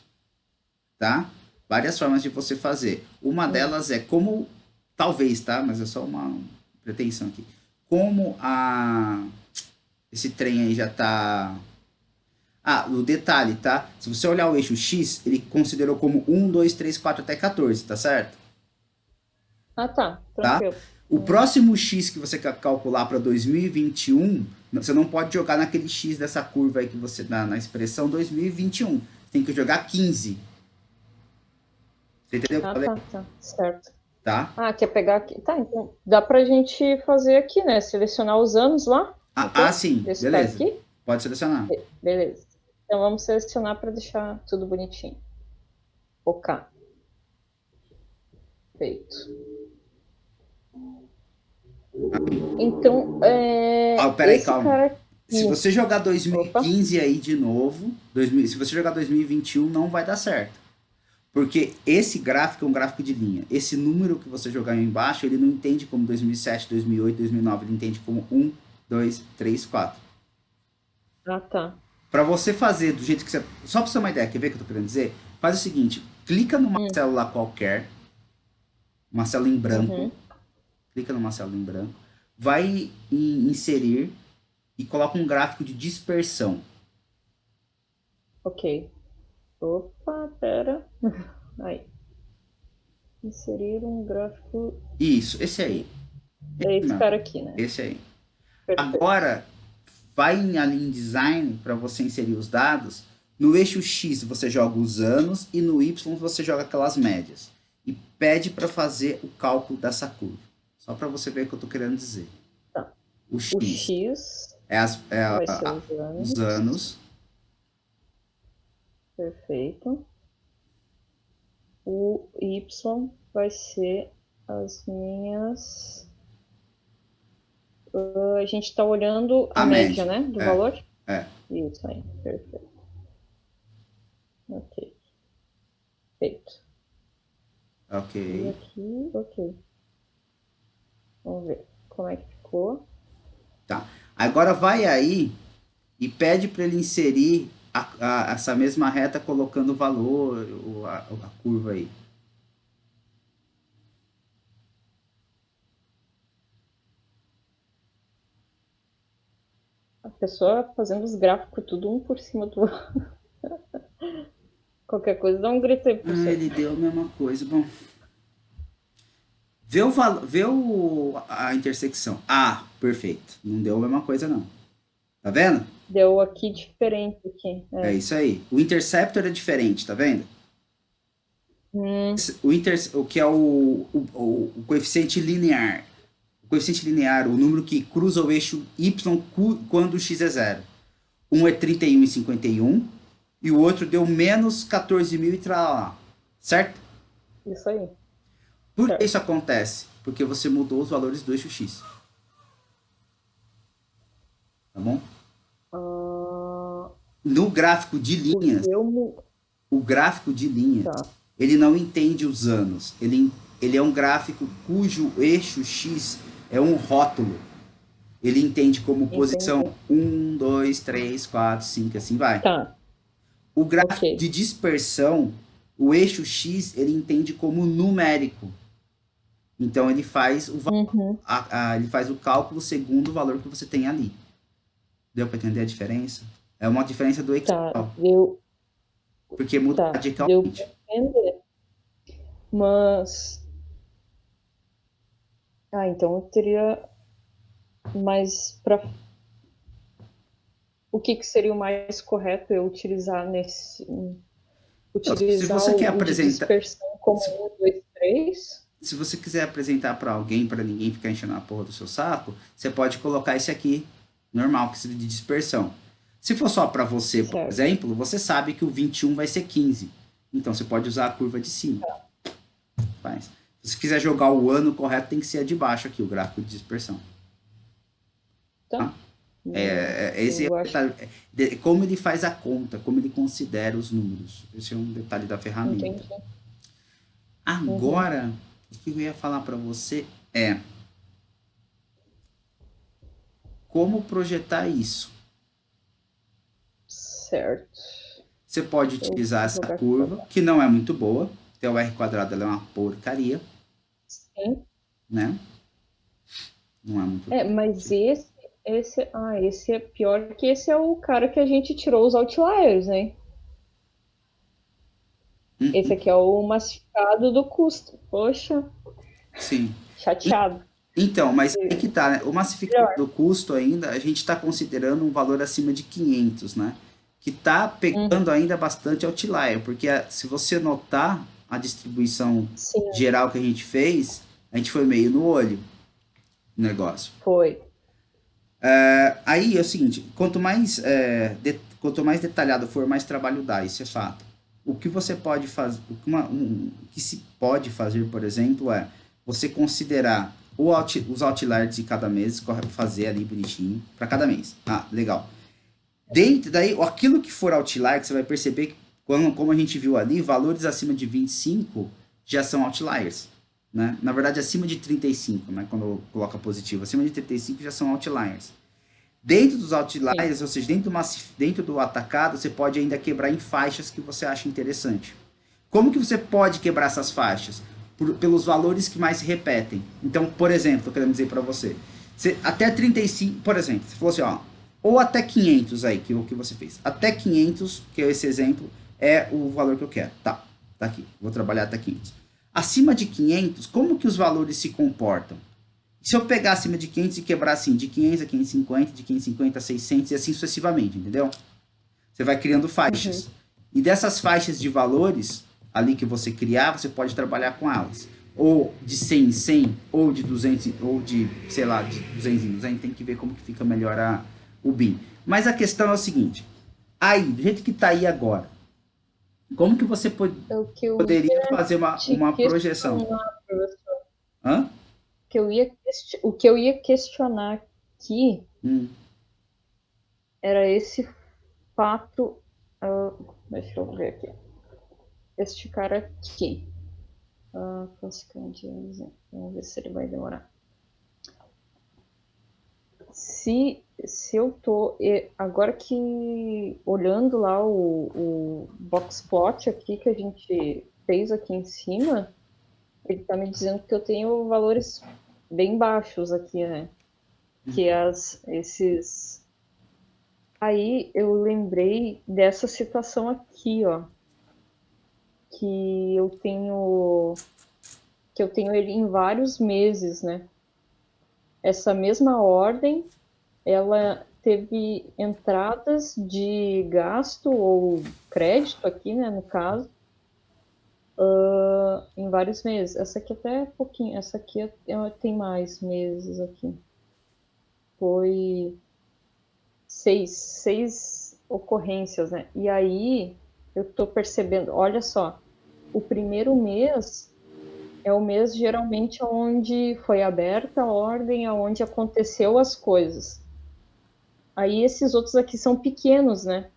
tá? Várias formas de você fazer. Uma delas é como, talvez, tá? Mas é só uma pretensão aqui. Como esse trem aí já tá. O detalhe, tá? Se você olhar o eixo X, ele considerou como 1, 2, 3, 4 até 14, tá certo? Ah, tá. Tá? Tranquilo. O próximo X que você calcular para 2021, você não pode jogar naquele X dessa curva aí que você dá na expressão 2021. Tem que jogar 15. Você entendeu o que eu Ah, falei? tá. Certo. Tá? Ah, quer pegar aqui? Tá, então dá pra gente fazer aqui, né? Selecionar os anos lá, então, Sim. desse cara Beleza. aqui. Pode selecionar. Beleza. Então vamos selecionar para deixar tudo bonitinho. Focar. Feito. Então, Peraí, esse calma. cara Se aqui. você jogar Opa. 2015 aí de novo, se você jogar 2021, não vai dar certo. Porque esse gráfico é um gráfico de linha. Esse número que você jogar aí embaixo, ele não entende como 2007, 2008, 2009. Ele entende como 1, 2, 3, 4. Ah, tá. Para você fazer do jeito que você... Só para você ter uma ideia, quer ver o que eu tô querendo dizer? Faz o seguinte, clica numa Hum. célula qualquer, uma célula em branco, Uhum. clica numa célula em branco, vai em inserir e coloca um gráfico de dispersão. Ok. Opa, pera. Aí. Inserir um gráfico. Isso, esse aí. É Esse esse mesmo. cara aqui, né? Esse aí. Perfeito. Agora, vai ali em design para você inserir os dados, No eixo X você joga os anos e no Y você joga aquelas médias. E pede para fazer o cálculo dessa curva. Só para você ver o que eu estou querendo dizer. Tá. O O X X vai ser os os anos. anos. Perfeito. O Y vai ser as minhas. A gente está olhando a média, né? Do valor? É. Isso aí, perfeito. Ok. Feito. Ok. E aqui, ok. Vamos ver como é que ficou. Tá. Agora vai aí e pede para ele inserir essa mesma reta colocando o valor, a curva aí. A pessoa fazendo os gráficos tudo um por cima do outro. Qualquer coisa, dá um grito aí, professor. Ele deu a mesma coisa. Bom. Vê a intersecção. Ah, perfeito. Não deu a mesma coisa, não. Tá vendo? Deu aqui diferente aqui. É isso aí. O interceptor é diferente, tá vendo? O que é o coeficiente linear. O coeficiente linear, o número que cruza o eixo y quando o x é zero. Um é 31,51 e o outro deu menos 14.000 e tralá. Certo? Isso aí. Por que isso acontece? Porque você mudou os valores do eixo x. Tá bom? No gráfico de linhas, o gráfico de linhas, ele não entende os anos. Ele é um gráfico cujo eixo x é um rótulo. Ele entende como posição 1, 2, 3, 4, 5, assim vai. Tá. O gráfico de dispersão, o eixo x, ele entende como numérico. Então ele faz ele faz o cálculo segundo o valor que você tem ali. Deu para entender a diferença? É uma diferença do Excel. Tá, porque muda radicalmente. Deu para entender. Mas... então eu teria mais para... O que seria o mais correto eu utilizar nesse... Se você quer apresentar... dispersão como 1, 2, 3... Se você quiser apresentar para alguém, para ninguém ficar enchendo a porra do seu saco, você pode colocar esse aqui, normal, que seria de dispersão. Se for só para você, por exemplo, você sabe que o 21 vai ser 15. Então você pode usar a curva de cima. Faz. Se você quiser jogar o ano correto, tem que ser a de baixo aqui, o gráfico de dispersão. Tá? Esse é como ele faz a conta, como ele considera os números. Esse é um detalhe da ferramenta. Entendi. Agora, o que eu ia falar para você é como projetar isso. Certo. Você pode utilizar essa curva, que não é muito boa. Até o R² ela é uma porcaria. Sim. Né? Não é muito mas esse é pior, que esse é o cara que a gente tirou os outliers, né? Esse aqui é o massificado do custo. Poxa. Sim. Chateado. Então, mas aí que tá, né? O massificado do custo ainda, a gente está considerando um valor acima de 500, né? Que tá pegando ainda bastante outlier, porque se você notar a distribuição geral que a gente fez, a gente foi meio no olho o negócio. Foi. Aí é o seguinte, quanto mais detalhado for, mais trabalho dá, isso é fato. O que você pode fazer, o que se pode fazer, por exemplo, é você considerar os outliers de cada mês, fazer ali bonitinho para cada mês. Legal. Daí, aquilo que for outlier, que você vai perceber que, como a gente viu ali, valores acima de 25 já são outliers. Né? Na verdade, acima de 35, né? Quando coloca positivo, acima de 35 já são outliers. Dentro dos outliers, ou seja, dentro do atacado, você pode ainda quebrar em faixas que você acha interessante. Como que você pode quebrar essas faixas? Pelos valores que mais se repetem. Então, por exemplo, estou querendo dizer para você, até 35, por exemplo, você falou assim, ou até 500 aí, que é o que você fez. Até 500, que é esse exemplo, é o valor que eu quero. Tá aqui, vou trabalhar até 500. Acima de 500, como que os valores se comportam? Se eu pegar acima de 500 e quebrar assim, de 500 a 550, de 550 a 600 e assim sucessivamente, entendeu? Você vai criando Uhum. faixas. E dessas faixas de valores ali que você criar, você pode trabalhar com elas. Ou de 100 em 100, ou de 200, ou de, sei lá, de 200 em 200, tem que ver como que fica melhor o BIM. Mas a questão é o seguinte, aí, do jeito que está aí agora, como que você É o que eu poderia ia fazer te uma projeção? questionar, professor. Hã? O que eu ia questionar aqui Hum, era esse fato. Deixa eu ver aqui. Este cara aqui. Consequente, vamos ver se ele vai demorar. Se eu tô. Agora que. Olhando lá o boxplot aqui que a gente fez aqui em cima, ele está me dizendo que eu tenho valores bem baixos aqui, né? Que esses. Aí eu lembrei dessa situação aqui, ó, que eu tenho ele em vários meses, né? Essa mesma ordem, ela teve entradas de gasto ou crédito aqui, né, no caso, em vários meses. Essa aqui até é pouquinho, essa aqui tem mais meses aqui. Foi seis ocorrências, né? E aí eu tô percebendo, olha só, o primeiro mês é o mês geralmente onde foi aberta a ordem, aonde aconteceu as coisas. Aí esses outros aqui são pequenos, né?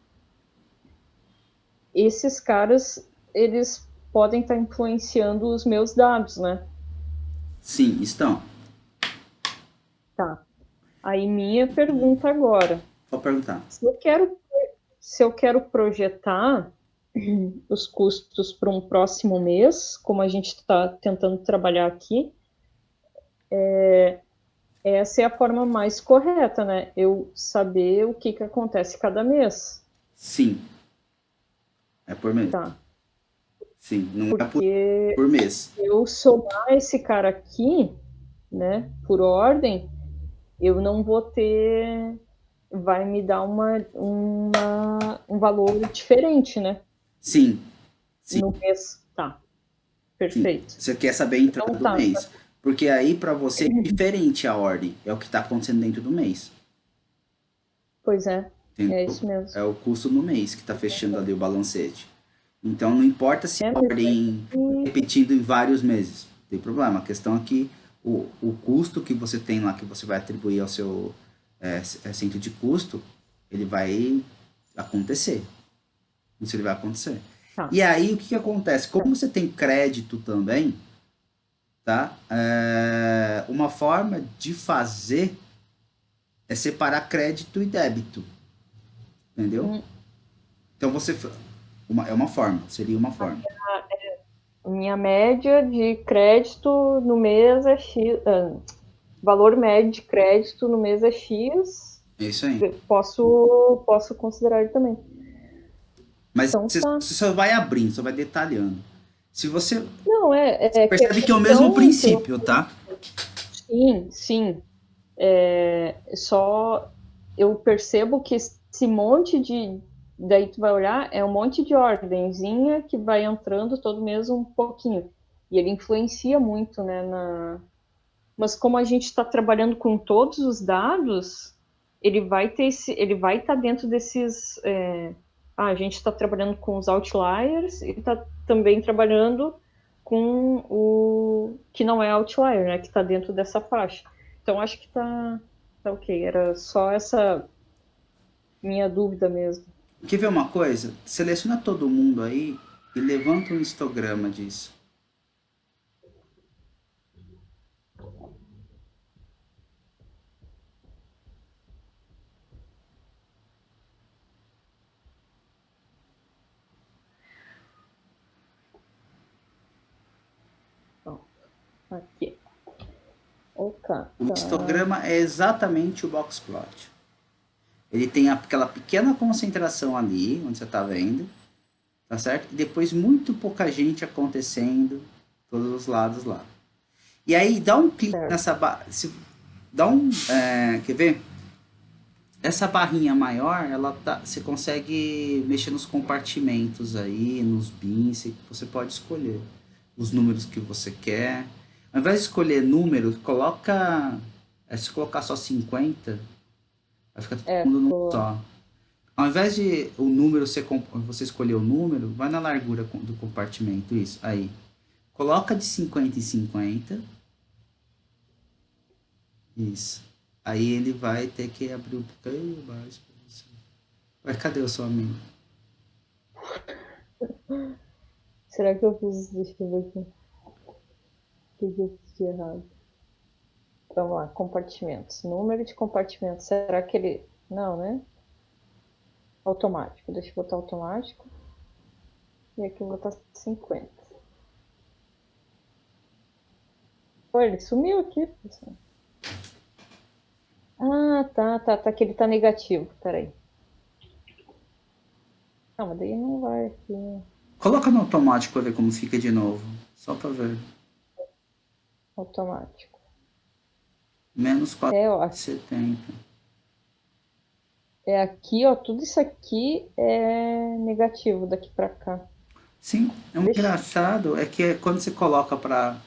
Esses caras, eles podem estar influenciando os meus dados, né? sim, estão. Tá. Aí minha pergunta agora, Vou perguntar. se eu quero, se eu quero projetar os custos para um próximo mês, como a gente está tentando trabalhar aqui, essa é a forma mais correta, né? Eu saber o que, que acontece cada mês. Sim, é por mês. Tá. Sim, não é Porque por mês. eu somar esse cara aqui, né, por ordem, eu não vou ter. Vai me dar um valor diferente, né? Sim, sim, No mês. Tá, sim. perfeito. Você quer saber a entrada Então do tá. mês. Porque aí para você é diferente a ordem. É o que está acontecendo dentro do mês. Pois é, é Entendeu? isso mesmo. É o custo no mês que está fechando ali o balancete. Então não importa se a Mas ordem aí, repetindo em vários meses. Não tem problema. A questão é que o custo que você tem lá, que você vai atribuir ao seu centro de custo, ele vai acontecer. Isso ele vai acontecer. tá. E aí o que, que acontece? Como você tem crédito também, tá? Uma forma de fazer é separar crédito e débito, entendeu? Hum, Então você é uma forma, seria uma forma. Minha média de crédito no mês é X. Valor médio de crédito no mês é X. É isso aí. Posso considerar ele também. Mas Então tá. você só vai abrindo, só vai detalhando. Se você Não, é percebe que é o mesmo questão que eu. princípio, tá? Sim, sim. Só eu percebo que esse monte de. Daí tu vai olhar, é um monte de ordenzinha que vai entrando todo mês um pouquinho. E ele influencia muito, né? Mas como a gente está trabalhando com todos os dados, ele vai estar dentro desses. A gente está trabalhando com os outliers e está também trabalhando com o que não é outlier, né? Que está dentro dessa faixa. Então acho que tá ok. Era só essa minha dúvida mesmo. Quer ver uma coisa? Seleciona todo mundo aí e levanta um histograma disso. Ó, aqui. Ok, O tá. histograma é exatamente o box plot. Ele tem aquela pequena concentração ali, onde você está vendo, tá certo? E depois muito pouca gente acontecendo, todos os lados lá. E aí dá um clique Certo. nessa, dá um, quer ver? essa barrinha maior, você consegue mexer nos compartimentos aí, nos bins, você pode escolher os números que você quer. Ao invés de escolher número, se colocar só 50, vai ficar todo mundo num ficou. só. Ao invés de o número você escolher o número, vai na largura do compartimento, isso, aí. Coloca de 50 em 50. Isso. Aí ele vai ter que abrir um pouquinho mais pra você. Vai, cadê o seu amigo? Será que eu fiz. Deixa eu ver aqui. O que eu fiz de errado? Vamos lá, compartimentos. Número de compartimentos. Será que ele. Não, né? Automático. Deixa eu botar automático. E aqui eu vou botar 50. Pô, ele sumiu aqui, pessoal. Ah, tá, que ele tá negativo. Peraí. Não, mas daí não vai aqui. Coloca no automático pra ver como fica de novo. Só pra ver. Automático. Menos Ó, 470. é aqui, ó, tudo isso aqui é negativo daqui pra cá. Sim, o Deixa. engraçado é que quando você coloca para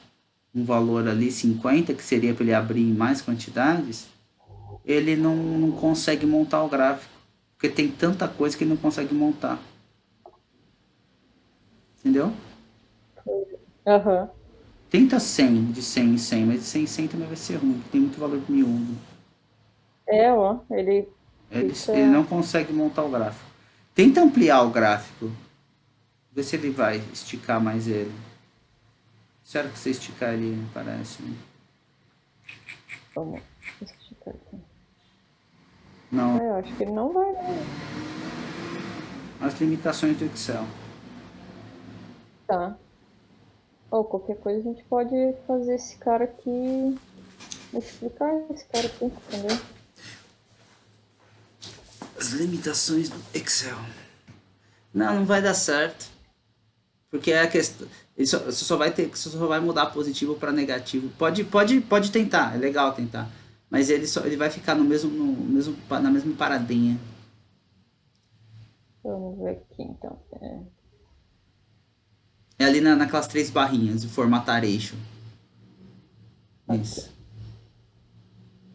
um valor ali 50, que seria para ele abrir em mais quantidades, ele não consegue montar o gráfico. Porque tem tanta coisa que ele não consegue montar. Entendeu? Aham. Tenta 100, de 100 em 100, mas de 100 em 100 também vai ser ruim, porque tem muito valor miúdo. É, ó, ele Ele fica. não consegue montar o gráfico. Tenta ampliar o gráfico. Vê se ele vai esticar mais ele. Sério que você esticar ele, parece. Né? Vamos esticar aqui. Não, É, eu acho que ele não vai, não. as limitações do Excel. Tá. Ou qualquer coisa a gente pode fazer esse cara aqui. Multiplicar esse cara aqui, entendeu? As limitações do Excel. Não vai dar certo. Porque é a questão. Você só vai mudar positivo para negativo. Pode tentar, é legal tentar. Mas ele vai ficar na mesma paradinha. Vamos ver aqui então. É ali naquelas três barrinhas de formatar eixo. Aqui. Isso.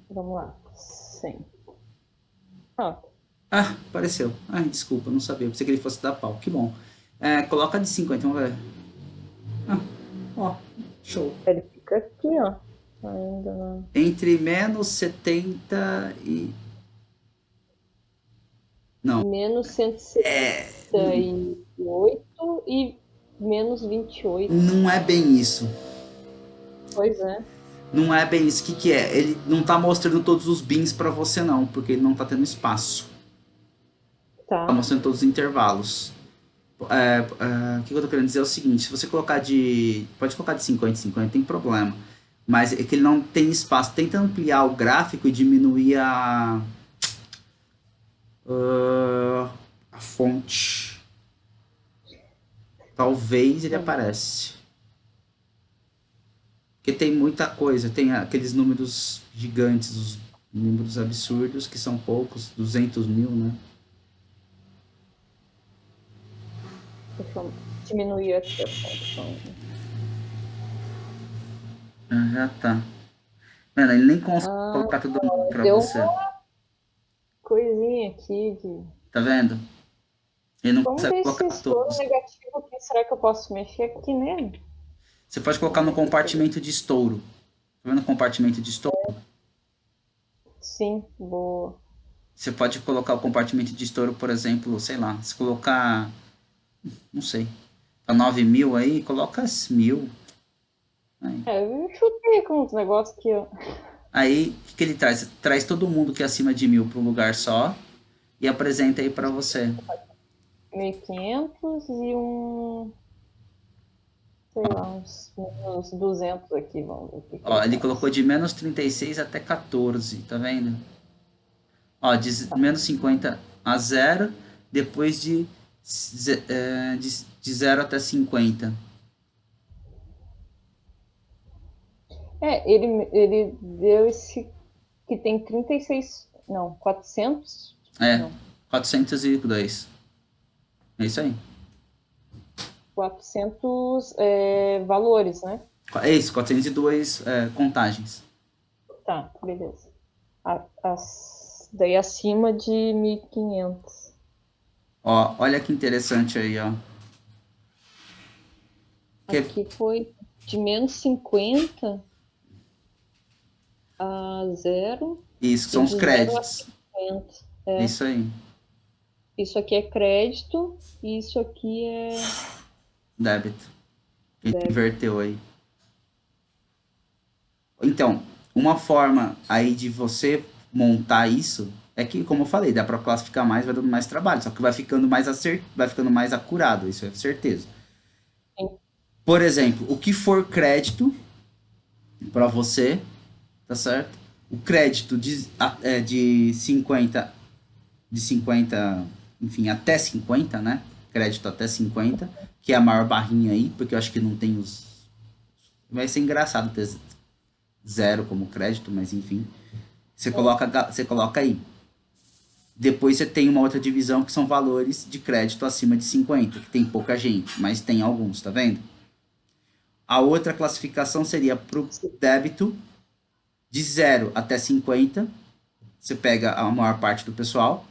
Vamos lá. 100. Ah, Ah, apareceu. Ai, desculpa, não sabia. Eu pensei que ele fosse dar pau. Que bom. Coloca de 50, vamos ver. Ah, ó, show. ele fica aqui, ó. Ainda não. Entre menos 70 e. Não. Menos 178 e menos 28. Não é bem isso. Pois é. Não é bem isso. O que é? Ele não tá mostrando todos os bins para você, não, porque ele não tá tendo espaço. Tá Tá. mostrando todos os intervalos. O que eu tô querendo dizer é o seguinte: se você colocar de. Pode colocar de 50 em 50, não tem problema. Mas é que ele não tem espaço. Tenta ampliar o gráfico e diminuir a fonte. Talvez ele aparece. Porque tem muita coisa. Tem aqueles números gigantes, os números absurdos, que são poucos, 200 mil, né? Deixa eu diminuir aqui a fonte. Já tá. Mano, ele nem consegue Ah, colocar todo mundo pra deu você. uma coisinha aqui de. Tá vendo? Ele não Vamos consegue ver colocar se for todos. negativo aqui. Será que eu posso mexer aqui nele? Você pode colocar Vamos no ver aqui. compartimento de estouro. Tá vendo o compartimento de estouro? Sim, boa. Você pode colocar o compartimento de estouro, por exemplo, sei lá, se colocar, não sei, pra 9.000 aí, coloca 1.000. Aí, Eu chutei com uns negócios aqui, ó. aí o que ele traz? Traz todo mundo que é acima de 1.000 para um lugar só e apresenta aí pra você. 1.500 e sei lá, uns 200 aqui, vamos ver o que Ó, ele ele colocou faz. de menos 36 até 14, tá vendo? Ó, menos 50 a zero, depois de 0 até 50. Ele deu esse que tem 36. Não, 400? É, Não, 402. É isso aí. 400 valores, né? É isso, 402 contagens. Tá, beleza. Daí acima de 1.500. Ó, olha que interessante aí, ó. Que, Aqui foi de -50 a 0 isso, e são os de 0 a créditos. 50. Isso aí. Isso aqui é crédito e isso aqui é Débito. Ele débito. inverteu aí. Então, uma forma aí de você montar isso é que, como eu falei, dá para classificar mais, vai dando mais trabalho, só que vai ficando mais vai ficando mais acurado, isso é certeza. Sim. Por exemplo, o que for crédito para você, tá certo? O crédito de 50, de 50, enfim, até 50, né? Crédito até 50, que é a maior barrinha aí, porque eu acho que não tem os. Vai ser engraçado ter zero como crédito, mas enfim. Você coloca aí. Depois você tem uma outra divisão que são valores de crédito acima de 50, que tem pouca gente, mas tem alguns, tá vendo? A outra classificação seria para o débito de 0 até 50. Você pega a maior parte do pessoal.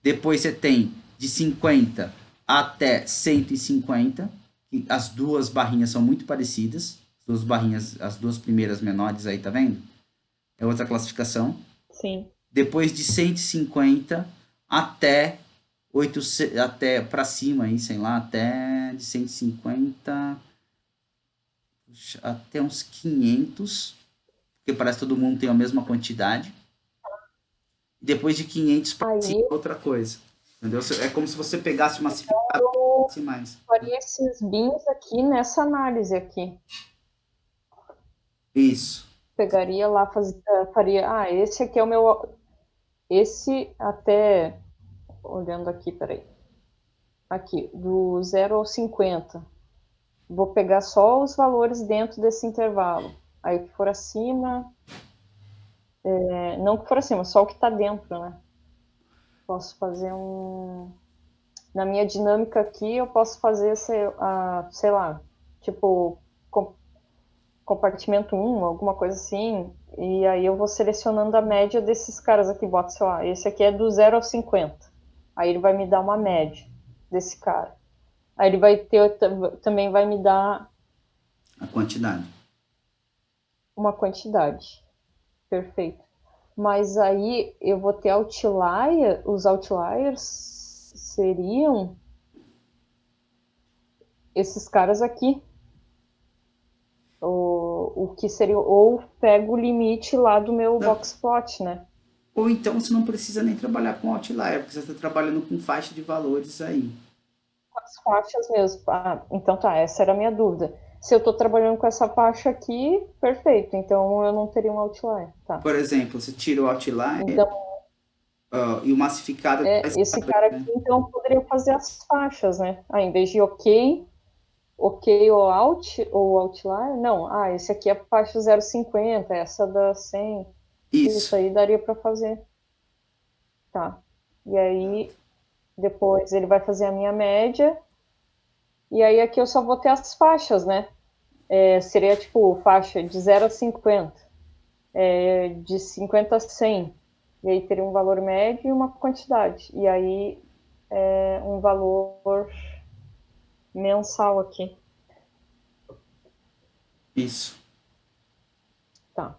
Depois você tem de 50 até 150, que as duas barrinhas são muito parecidas. As duas barrinhas, as duas primeiras menores aí, tá vendo? É outra classificação. Sim. Depois de 150 até 800, até para cima aí, sei lá, até de 150 até uns 500, porque parece que todo mundo tem a mesma quantidade. Depois de 500 para cima Aí outra coisa. Entendeu? É como se você pegasse uma cifrada eu assim mais. faria esses bins aqui nessa análise aqui. Isso. Pegaria lá, faria. Esse aqui é o meu. Esse até. Olhando aqui, peraí. Aqui, do 0 ao 50. Vou pegar só os valores dentro desse intervalo. Aí o que for acima. Não o que for acima, só o que está dentro, né? Posso fazer um. Na minha dinâmica aqui, eu posso fazer, sei lá, tipo, compartimento 1, alguma coisa assim, e aí eu vou selecionando a média desses caras aqui, boto, sei lá, esse aqui é do 0 ao 50. Aí ele vai me dar uma média desse cara. Aí ele também vai me dar A quantidade. uma quantidade. Perfeito. Mas aí eu vou ter os outliers seriam esses caras aqui. O que seria, ou pego o limite lá do meu box plot, né? Ou então você não precisa nem trabalhar com outlier, porque você está trabalhando com faixa de valores aí. As faixas mesmo. Então tá, essa era a minha dúvida. Se eu estou trabalhando com essa faixa aqui, perfeito. Então eu não teria um outlier. Tá. Por exemplo, você tira o outlier Então, e o massificado faz esse cara aqui, né? então, eu poderia fazer as faixas, né? Em vez de ok ou outlier, não. Esse aqui é a faixa 0,50, essa da 100. Isso Isso. aí daria para fazer. Tá. E aí, depois ele vai fazer a minha média. E aí aqui eu só vou ter as faixas, né? Seria tipo faixa de 0 a 50, de 50 a 100. E aí teria um valor médio e uma quantidade. E aí um valor mensal aqui. Isso. Tá.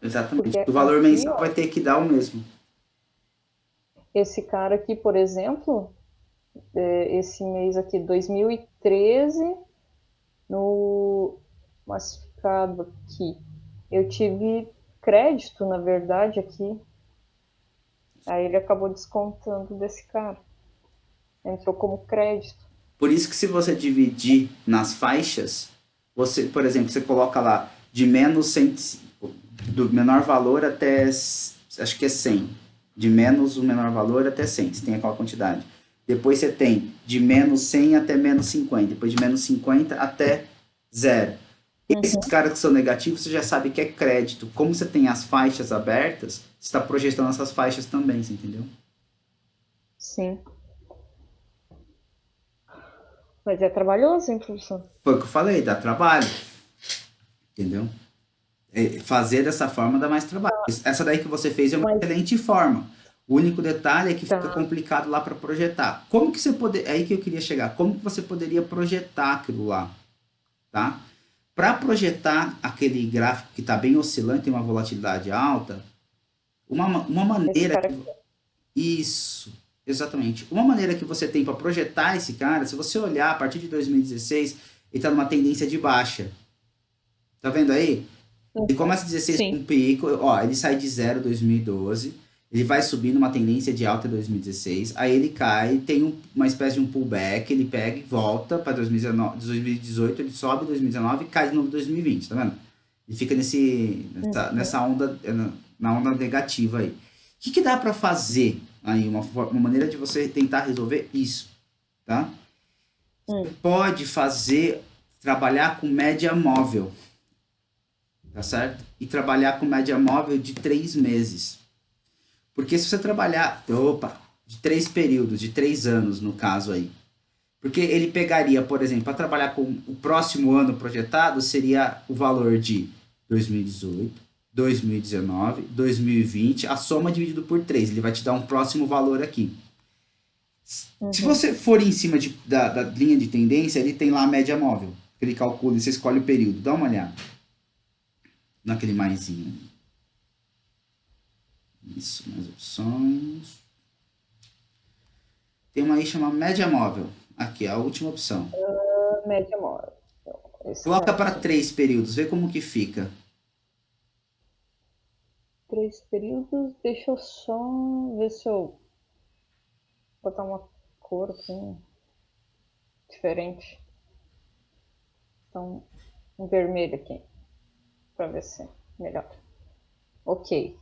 Exatamente. Porque O valor aqui, mensal ó, vai ter que dar o mesmo. esse cara aqui, por exemplo, esse mês aqui, 2013, no massificado aqui, eu tive crédito, na verdade, aqui. Aí ele acabou descontando desse cara. Entrou como crédito. Por isso que se você dividir nas faixas, você, por exemplo, você coloca lá de menos 100, do menor valor até, acho que é 100. De menos o menor valor até 100, você tem aquela quantidade. Depois você tem de menos 100 até menos 50. Depois de menos 50 até zero. Esses caras que são negativos, você já sabe que é crédito. Como você tem as faixas abertas, você está projetando essas faixas também, você entendeu? Sim. Mas é trabalhoso, hein, professor? Foi o que eu falei, dá trabalho, entendeu? Fazer dessa forma dá mais trabalho. Essa daí que você fez é uma Mas excelente forma. O único detalhe é que fica tá. complicado lá para projetar. Como que você poderia. É aí que eu queria chegar. Como que você poderia projetar aquilo lá? Tá? Para projetar aquele gráfico que está bem oscilante, tem uma volatilidade alta, uma Esse maneira cara que. aqui. Isso, exatamente. Uma maneira que você tem para projetar esse cara, se você olhar a partir de 2016, ele está numa tendência de baixa. Tá vendo aí? Ele começa 16 com Sim. um pico, ó, ele sai de zero em 2012, ele vai subir numa tendência de alta em 2016, aí ele cai, tem uma espécie de um pullback, ele pega e volta para 2018, ele sobe em 2019 e cai de novo em 2020, tá vendo? Ele fica nessa onda, na onda negativa aí. O que dá para fazer aí, uma maneira de você tentar resolver isso, tá? Você Hum. pode fazer, trabalhar com média móvel, tá certo? E trabalhar com média móvel de 3 meses. Porque se você trabalhar, de 3 períodos, de 3 anos no caso aí. Porque ele pegaria, por exemplo, para trabalhar com o próximo ano projetado, seria o valor de 2018, 2019, 2020, a soma dividido por 3. Ele vai te dar um próximo valor aqui. Se você for em cima da linha de tendência, ele tem lá a média móvel. Ele calcula e você escolhe o período. Dá uma olhada naquele maisinho. Isso, mais opções. Tem uma aí chamada média móvel. Aqui, a última opção. Média móvel. Esse Coloca cara para aqui. 3 períodos, vê como que fica. 3 períodos. Deixa eu só ver se eu botar uma cor aqui diferente. Então, um vermelho aqui. Pra ver se é melhor. Ok.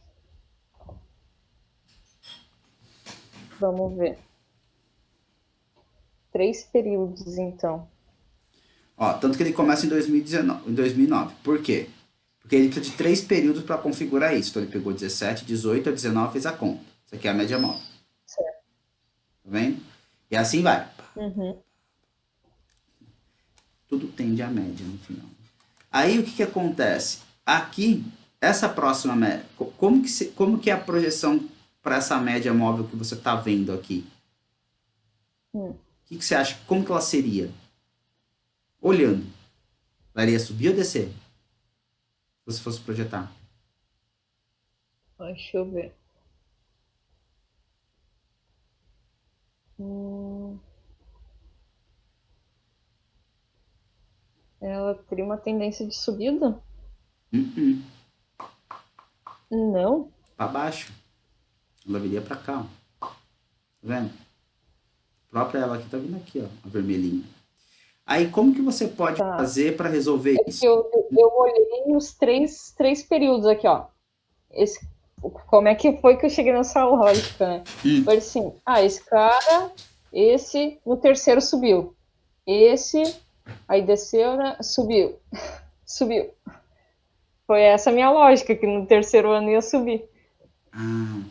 Vamos ver. 3 períodos, então. Ó, tanto que ele começa em 2019, em 2009. Por quê? Porque ele precisa de 3 períodos para configurar isso. Então ele pegou 17, 18, 19 e fez a conta. Isso aqui é a média móvel. Certo. Tá vendo? E assim vai. Uhum. Tudo tende à média no final. Aí o que acontece? Aqui, essa próxima média, como que é a projeção para essa média móvel que você está vendo aqui? O que você acha? Como que ela seria? Olhando. Ela iria subir ou descer? Se você fosse projetar. Deixa eu ver. Ela teria uma tendência de subida? Não. Para baixo. Ela viria para cá. Ó. Tá vendo? A própria ela aqui tá vindo aqui, ó, a vermelhinha. Aí como que você pode Tá. fazer para resolver É isso? que eu olhei os três períodos aqui, ó. Esse, como é que foi que eu cheguei nessa lógica, né? Foi assim, esse cara, esse no terceiro subiu. Esse, aí desceu, né? Subiu. Subiu. Foi essa a minha lógica, que no terceiro ano ia subir. Ah,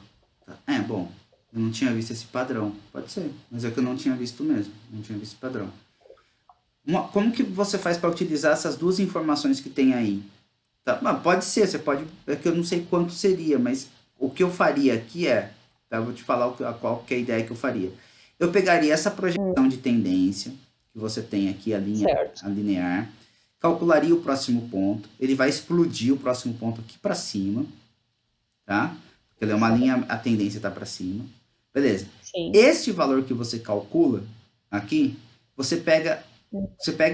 tá. Bom, eu não tinha visto esse padrão. Pode ser, mas é que eu não tinha visto mesmo. Não tinha visto padrão. Como que você faz para utilizar essas duas informações que tem aí? Tá? Pode ser, você pode. É que eu não sei quanto seria, mas o que eu faria aqui é. Tá? Eu vou te falar qual que é a ideia que eu faria. Eu pegaria essa projeção de tendência que você tem aqui, Certo. a linear, calcularia o próximo ponto, ele vai explodir o próximo ponto aqui para cima, tá? Porque ele é uma linha, a tendência está para cima. Beleza. Sim. Este valor que você calcula aqui, você pega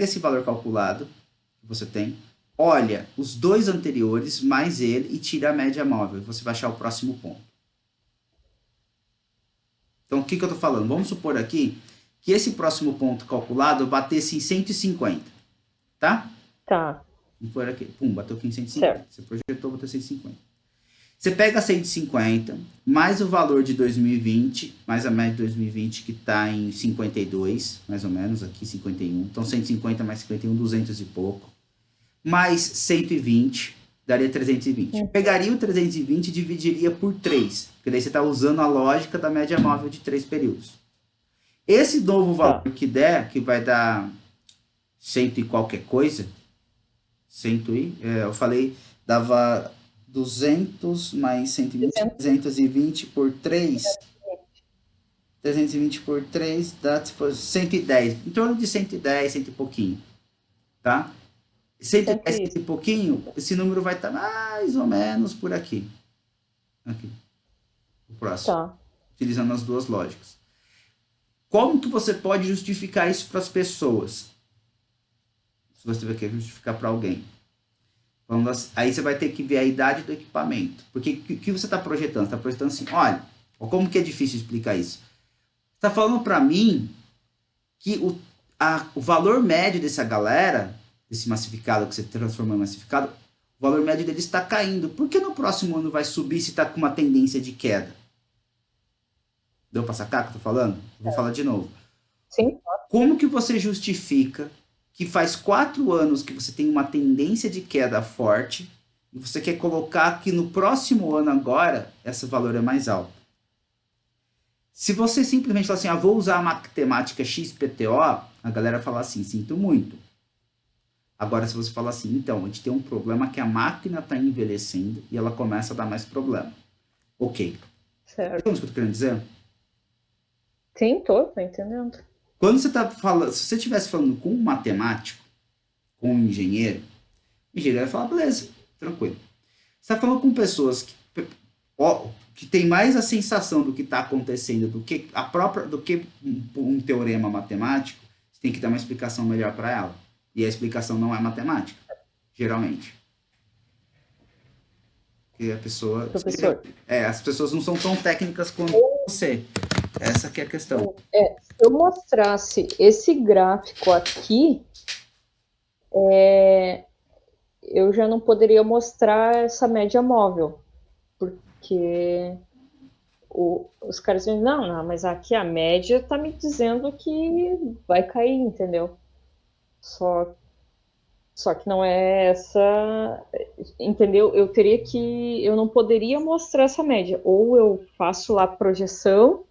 esse valor calculado que você tem, olha os dois anteriores mais ele e tira a média móvel. Você vai achar o próximo ponto. Então, o que eu estou falando? Vamos supor aqui que esse próximo ponto calculado batesse em 150, tá? Tá. Vamos supor aqui, pum, bateu aqui em 150. Certo. Você projetou, bateu 150. Você pega 150, mais o valor de 2020, mais a média de 2020 que está em 52, mais ou menos, aqui 51. Então 150 mais 51, 200 e pouco. mais 120 daria 320. Pegaria o 320 e dividiria por 3, porque daí você está usando a lógica da média móvel de 3 períodos. Esse novo valor que der, que vai dar 100 e qualquer coisa, 100 eu falei, dava 200 mais 120, 320 por 3, 320 por 3 dá tipo 110, em torno de 110, 100 e pouquinho, tá? 110 e pouquinho, esse número vai estar mais ou menos por aqui. Aqui. O próximo. Tá. Utilizando as duas lógicas. Como que você pode justificar isso para as pessoas? Se você vai querer justificar para alguém. Aí você vai ter que ver a idade do equipamento. Porque o que você está projetando? Você está projetando assim, olha, como que é difícil explicar isso? Você está falando para mim que o valor médio dessa galera, desse massificado que você transformou em massificado, o valor médio dele está caindo. Por que no próximo ano vai subir se está com uma tendência de queda? Deu para sacar o que eu tô falando? Vou falar de novo. Sim. Como que você justifica que faz 4 anos que você tem uma tendência de queda forte e você quer colocar que no próximo ano agora esse valor é mais alto? Se você simplesmente falar assim, vou usar a matemática XPTO, a galera fala assim, sinto muito. Agora, se você falar assim, então, a gente tem um problema que a máquina está envelhecendo e ela começa a dar mais problema. Ok. Certo. Entende o que eu tô querendo dizer? Sim, tô entendendo. Quando você está falando, se você estivesse falando com um matemático, com um engenheiro, o engenheiro vai falar, beleza, tranquilo. Você está falando com pessoas que tem mais a sensação do que está acontecendo do que um teorema matemático, você tem que dar uma explicação melhor para ela. E a explicação não é matemática, geralmente. Porque a pessoa. Professor. As pessoas não são tão técnicas quanto você. Essa que é a questão. Se eu mostrasse esse gráfico aqui, eu já não poderia mostrar essa média móvel, porque os caras dizem, não, mas aqui a média está me dizendo que vai cair, entendeu? Só que não é essa, entendeu? Eu não poderia mostrar essa média, ou eu faço lá projeção,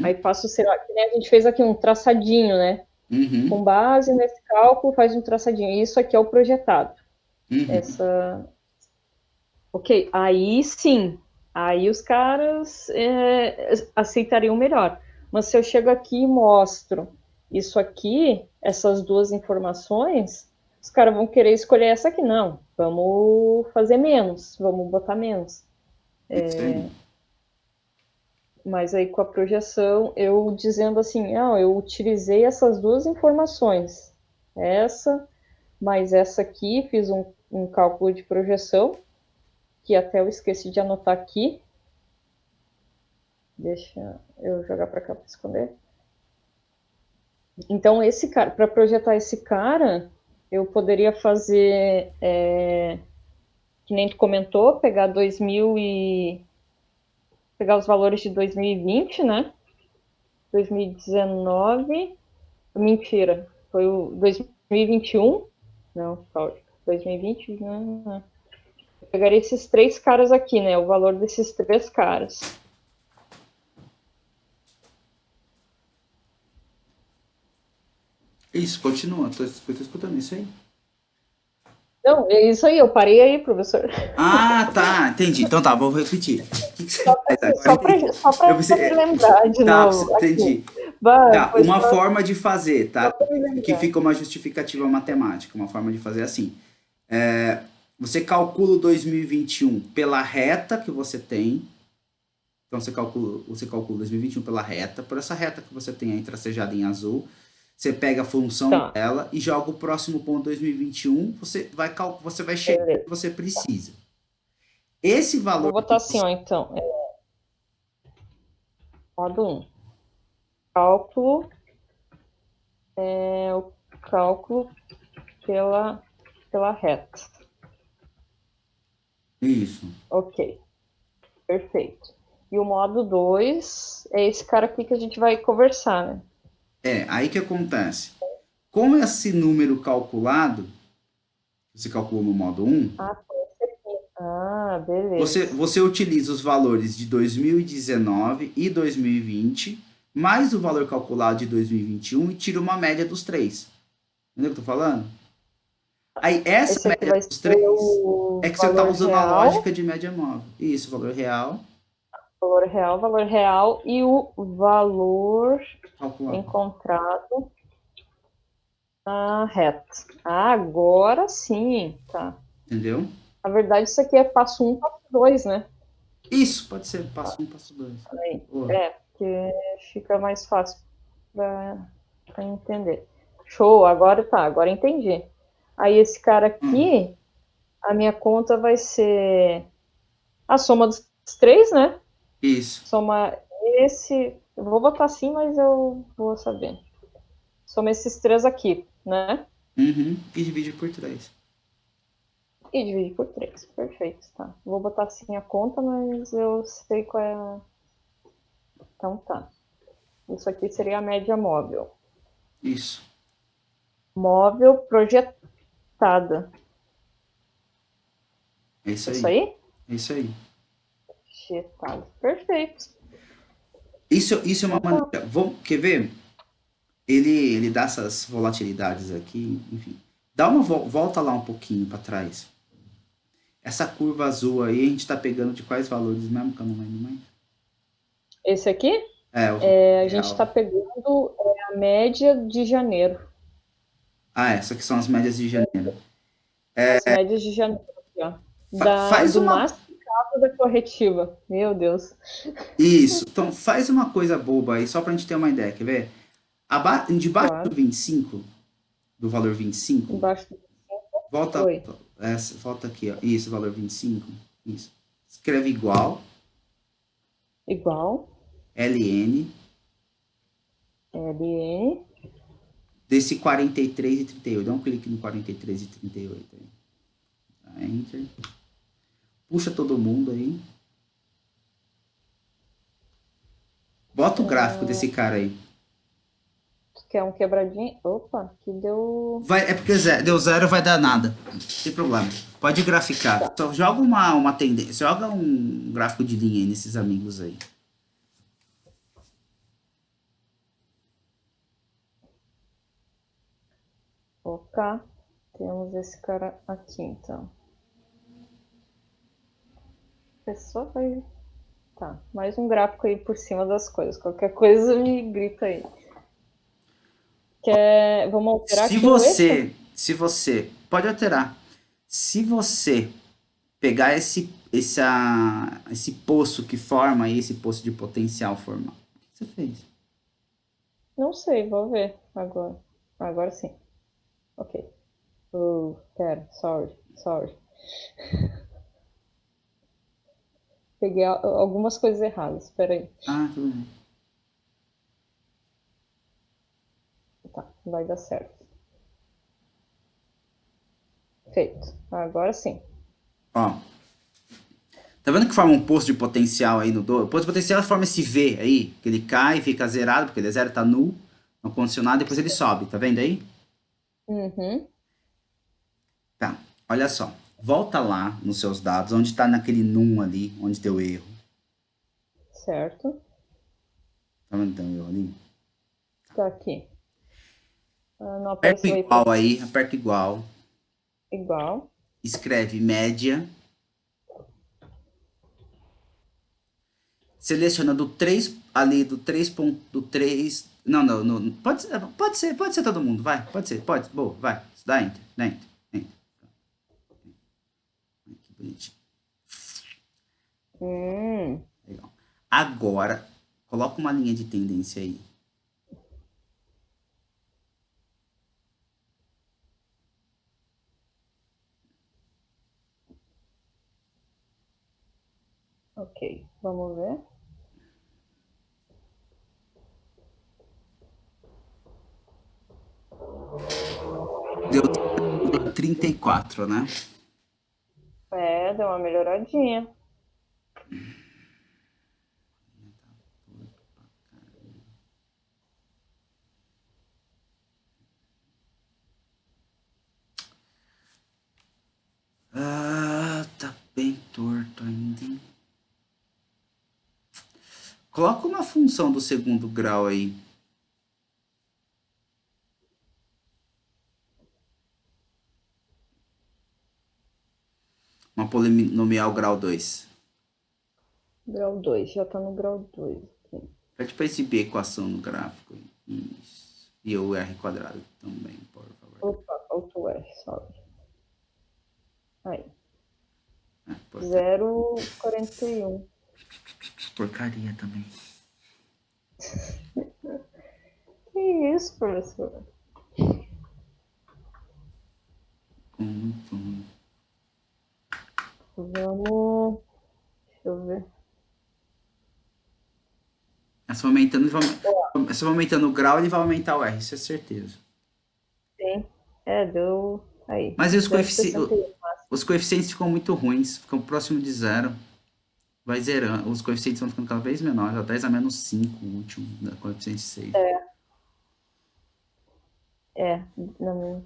aí faço, sei lá, que a gente fez aqui um traçadinho, né? Com base nesse cálculo, faz um traçadinho. Isso aqui é o projetado. Ok, aí sim. Aí os caras aceitariam melhor. Mas se eu chego aqui e mostro isso aqui, essas duas informações, os caras vão querer escolher essa aqui. Não, vamos fazer menos, vamos botar menos. Mas aí com a projeção, eu dizendo assim, eu utilizei essas duas informações, essa, mais essa aqui, fiz um cálculo de projeção, que até eu esqueci de anotar aqui. Deixa eu jogar para cá para esconder. Então, esse cara, para projetar esse cara, eu poderia fazer, que nem tu comentou, pegar pegar os valores de 2020, né? 2019, mentira, foi o 2021, não, 2020, não. Eu pegaria esses 3 caras aqui, né? O valor desses 3 caras. Isso, continua, tô escutando isso aí. Não, é isso aí, eu parei aí, professor. Ah, tá, entendi. Então tá, vou repetir. O que você faz agora? Só para me lembrar de novo. Entendi. Tá, uma forma de fazer, tá? Que fica uma justificativa matemática. Uma forma de fazer assim. Você calcula o 2021 pela reta que você tem. Então você calcula 2021 pela reta. Por essa reta que você tem aí tracejada em azul. Você pega a função dela e joga o próximo ponto 2021. Você vai chegar o que você precisa. Esse valor. Vou botar assim, então. Modo 1. Cálculo. O cálculo pela reta. Isso. Ok. Perfeito. E o modo 2 é esse cara aqui que a gente vai conversar, né? Aí que acontece. Com esse número calculado, Você calcula no modo um. Ah, tá, esse aqui. Ah, Você, beleza. você utiliza os valores de 2019 e 2020, mais o valor calculado de 2021 e tira uma média dos três. Entendeu o que eu tô falando? Aí essa Esse aqui média vai dos ser três é o que você está valor usando a real, lógica de média móvel. Isso, valor real e o valor calculado. encontrado na reta. Ah, agora sim, tá. Entendeu? Na verdade, isso aqui é passo um, passo 2, né? Isso, pode ser passo um, passo dois. Aí, Boa. porque fica mais fácil para entender. Show, agora tá, agora entendi. Aí esse cara Hum, aqui, a minha conta vai ser a soma dos três, né? isso. Soma esse. Eu vou botar assim, mas eu vou saber. Soma esses três aqui, né? Uhum. E divide por três. E divide por três. Perfeito, tá. Vou botar assim a conta, mas eu sei qual é a. Então tá. Isso aqui seria a média móvel. Isso. Móvel projetada. É isso É isso aí. aí? É isso aí. Projetada. Perfeito. Isso é uma Então tá. maneira. Vamos, quer ver? Ele dá essas volatilidades aqui, enfim. Dá uma volta lá um pouquinho para trás. Essa curva azul aí, a gente tá pegando de quais valores mesmo, que eu não lembro mais. Esse aqui, É, o valor a gente está real. pegando a média de janeiro. Ah, essas aqui são as médias de janeiro. As médias de janeiro aqui, ó. Faz Do uma. massificado da corretiva. Meu Deus. Isso. Então, faz uma coisa boba aí, só pra gente ter uma ideia, quer ver? Debaixo do Claro. 25, do valor 25, Embaixo do. volta, Oi. volta aqui, ó. Isso, valor 25. Isso. Escreve igual, Igual. LN, LN. desse 43 e 38. Dá um clique no 43 e 38 aí. Tá, Enter. Puxa todo mundo aí. Bota o gráfico desse cara aí. Quer um quebradinho? Opa, que deu. É porque deu zero, vai dar nada. Não tem problema. Pode graficar. Tá. Só joga uma tendência. Joga um gráfico de linha aí nesses amigos aí. Opa. Temos esse cara aqui, então. A pessoa vai. Tá. Mais um gráfico aí por cima das coisas. Qualquer coisa me grita aí. Vamos alterar Se aqui o eixo? você pode alterar. Se você pegar esse poço que forma aí, esse poço de potencial formar, o que você fez? Não sei, vou ver agora. Agora sim. Ok. Pera, sorry. Peguei algumas coisas erradas. Espera aí. Ah, tudo bem. Tá, vai dar certo. Feito. Agora sim. Ó, tá vendo que forma um poço de potencial aí no do? O poço de potencial forma esse V aí, que ele cai, fica zerado, porque ele é zero, tá nulo, não condicionado, depois ele sobe, tá vendo aí? Uhum, Tá, olha só. Volta lá nos seus dados, onde tá naquele num ali, onde deu erro. certo. Tá vendo que deu erro ali? Tá aqui. Não Aperta o apareceu aí por igual aí, aperta igual. igual. Escreve média. Seleciona do 3 ali, do 3.3. Não, não, não. Pode ser todo mundo, vai. Pode ser, pode. Boa, vai. Dá enter, dá enter, enter. Que bonitinho. Hum, Legal. Agora, coloca uma linha de tendência aí. ok. Vamos ver. Deu 34, né? Deu uma melhoradinha. Coloca uma função do segundo grau aí. Uma polinomial grau 2. Grau 2, já tá no grau 2. Pede para exibir a equação no gráfico. Isso. E o r quadrado também, por favor. Opa, faltou o R, sobe. Aí. É, 0,41. porcaria também. Que isso, professor? Muito ruim. Vamos. Deixa eu ver. É só aumentando o grau, ele vai aumentar o R, isso é certeza. Sim. Deu. Aí. Mas e os 0,61. os coeficientes ficam muito ruins, ficam próximo de zero. Vai zerando. Os coeficientes vão ficando cada vez menores. A 10 a menos 5, o último, da coeficiente 6. Na minha.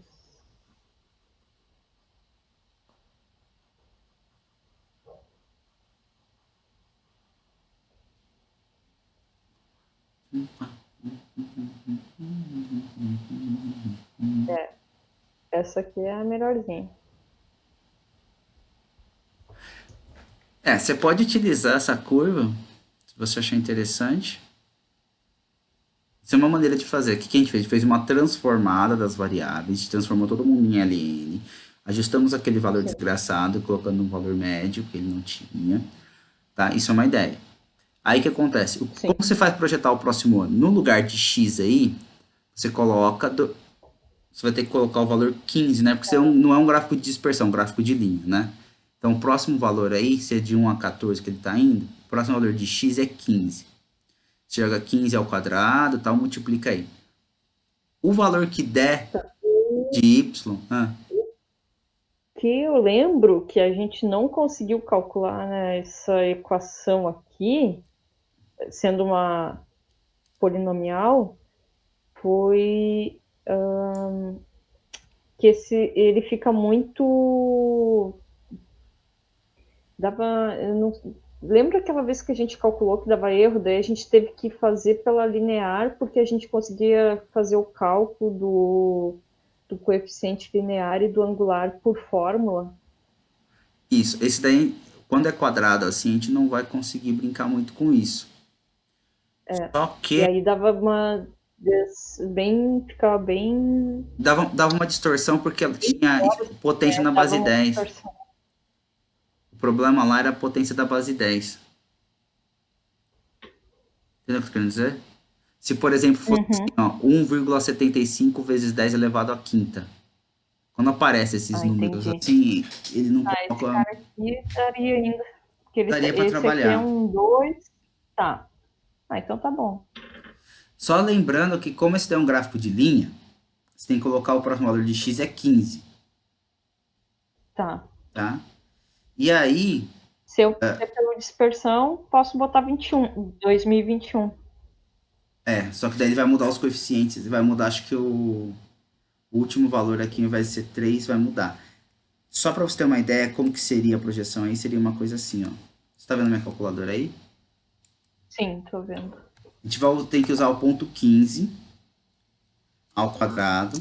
Essa aqui é a melhorzinha. Você pode utilizar essa curva, se você achar interessante. Isso é uma maneira de fazer. O que a gente fez? A gente fez uma transformada das variáveis, a gente transformou todo mundo em ln, ajustamos aquele valor desgraçado, colocando um valor médio que ele não tinha. Tá? Isso é uma ideia. Aí o que acontece? Como você faz projetar o próximo ano? No lugar de x aí, você coloca... Você vai ter que colocar o valor 15, né? Porque você não é um gráfico de dispersão, é um gráfico de linha, né? Então, o próximo valor aí, se é de 1 a 14 que ele está indo, o próximo valor de x é 15. Você joga 15 ao quadrado, tal, multiplica aí. O valor que der de y... Que eu lembro que a gente não conseguiu calcular, né, essa equação aqui, sendo uma polinomial, foi que ele fica muito... Lembra aquela vez que a gente calculou que dava erro, daí a gente teve que fazer pela linear, porque a gente conseguia fazer o cálculo do coeficiente linear e do angular por fórmula? Isso, esse daí, quando é quadrado assim, a gente não vai conseguir brincar muito com isso. Só que... E aí dava ficava bem... Dava uma distorção porque ela tinha potência na base 10. O problema lá era a potência da base 10. Entendeu o que eu tô querendo dizer? Se, por exemplo, fosse assim, ó, 1,75 vezes 10 elevado à quinta. Quando aparecem esses números assim, ele não coloca... Esse cara aqui daria ainda. Porque daria para trabalhar. Aqui é um 2. Tá. Então tá bom. Só lembrando que como esse é um gráfico de linha, você tem que colocar o próximo valor de x é 15. Tá. E aí... Se eu fizer pela dispersão, posso botar 2021. Só que daí ele vai mudar os coeficientes. Ele vai mudar, acho que o último valor aqui, ao invés de ser 3, vai mudar. Só para você ter uma ideia como que seria a projeção aí, seria uma coisa assim, ó. Você tá vendo minha calculadora aí? Sim, tô vendo. A gente vai ter que usar o ponto 15 ao quadrado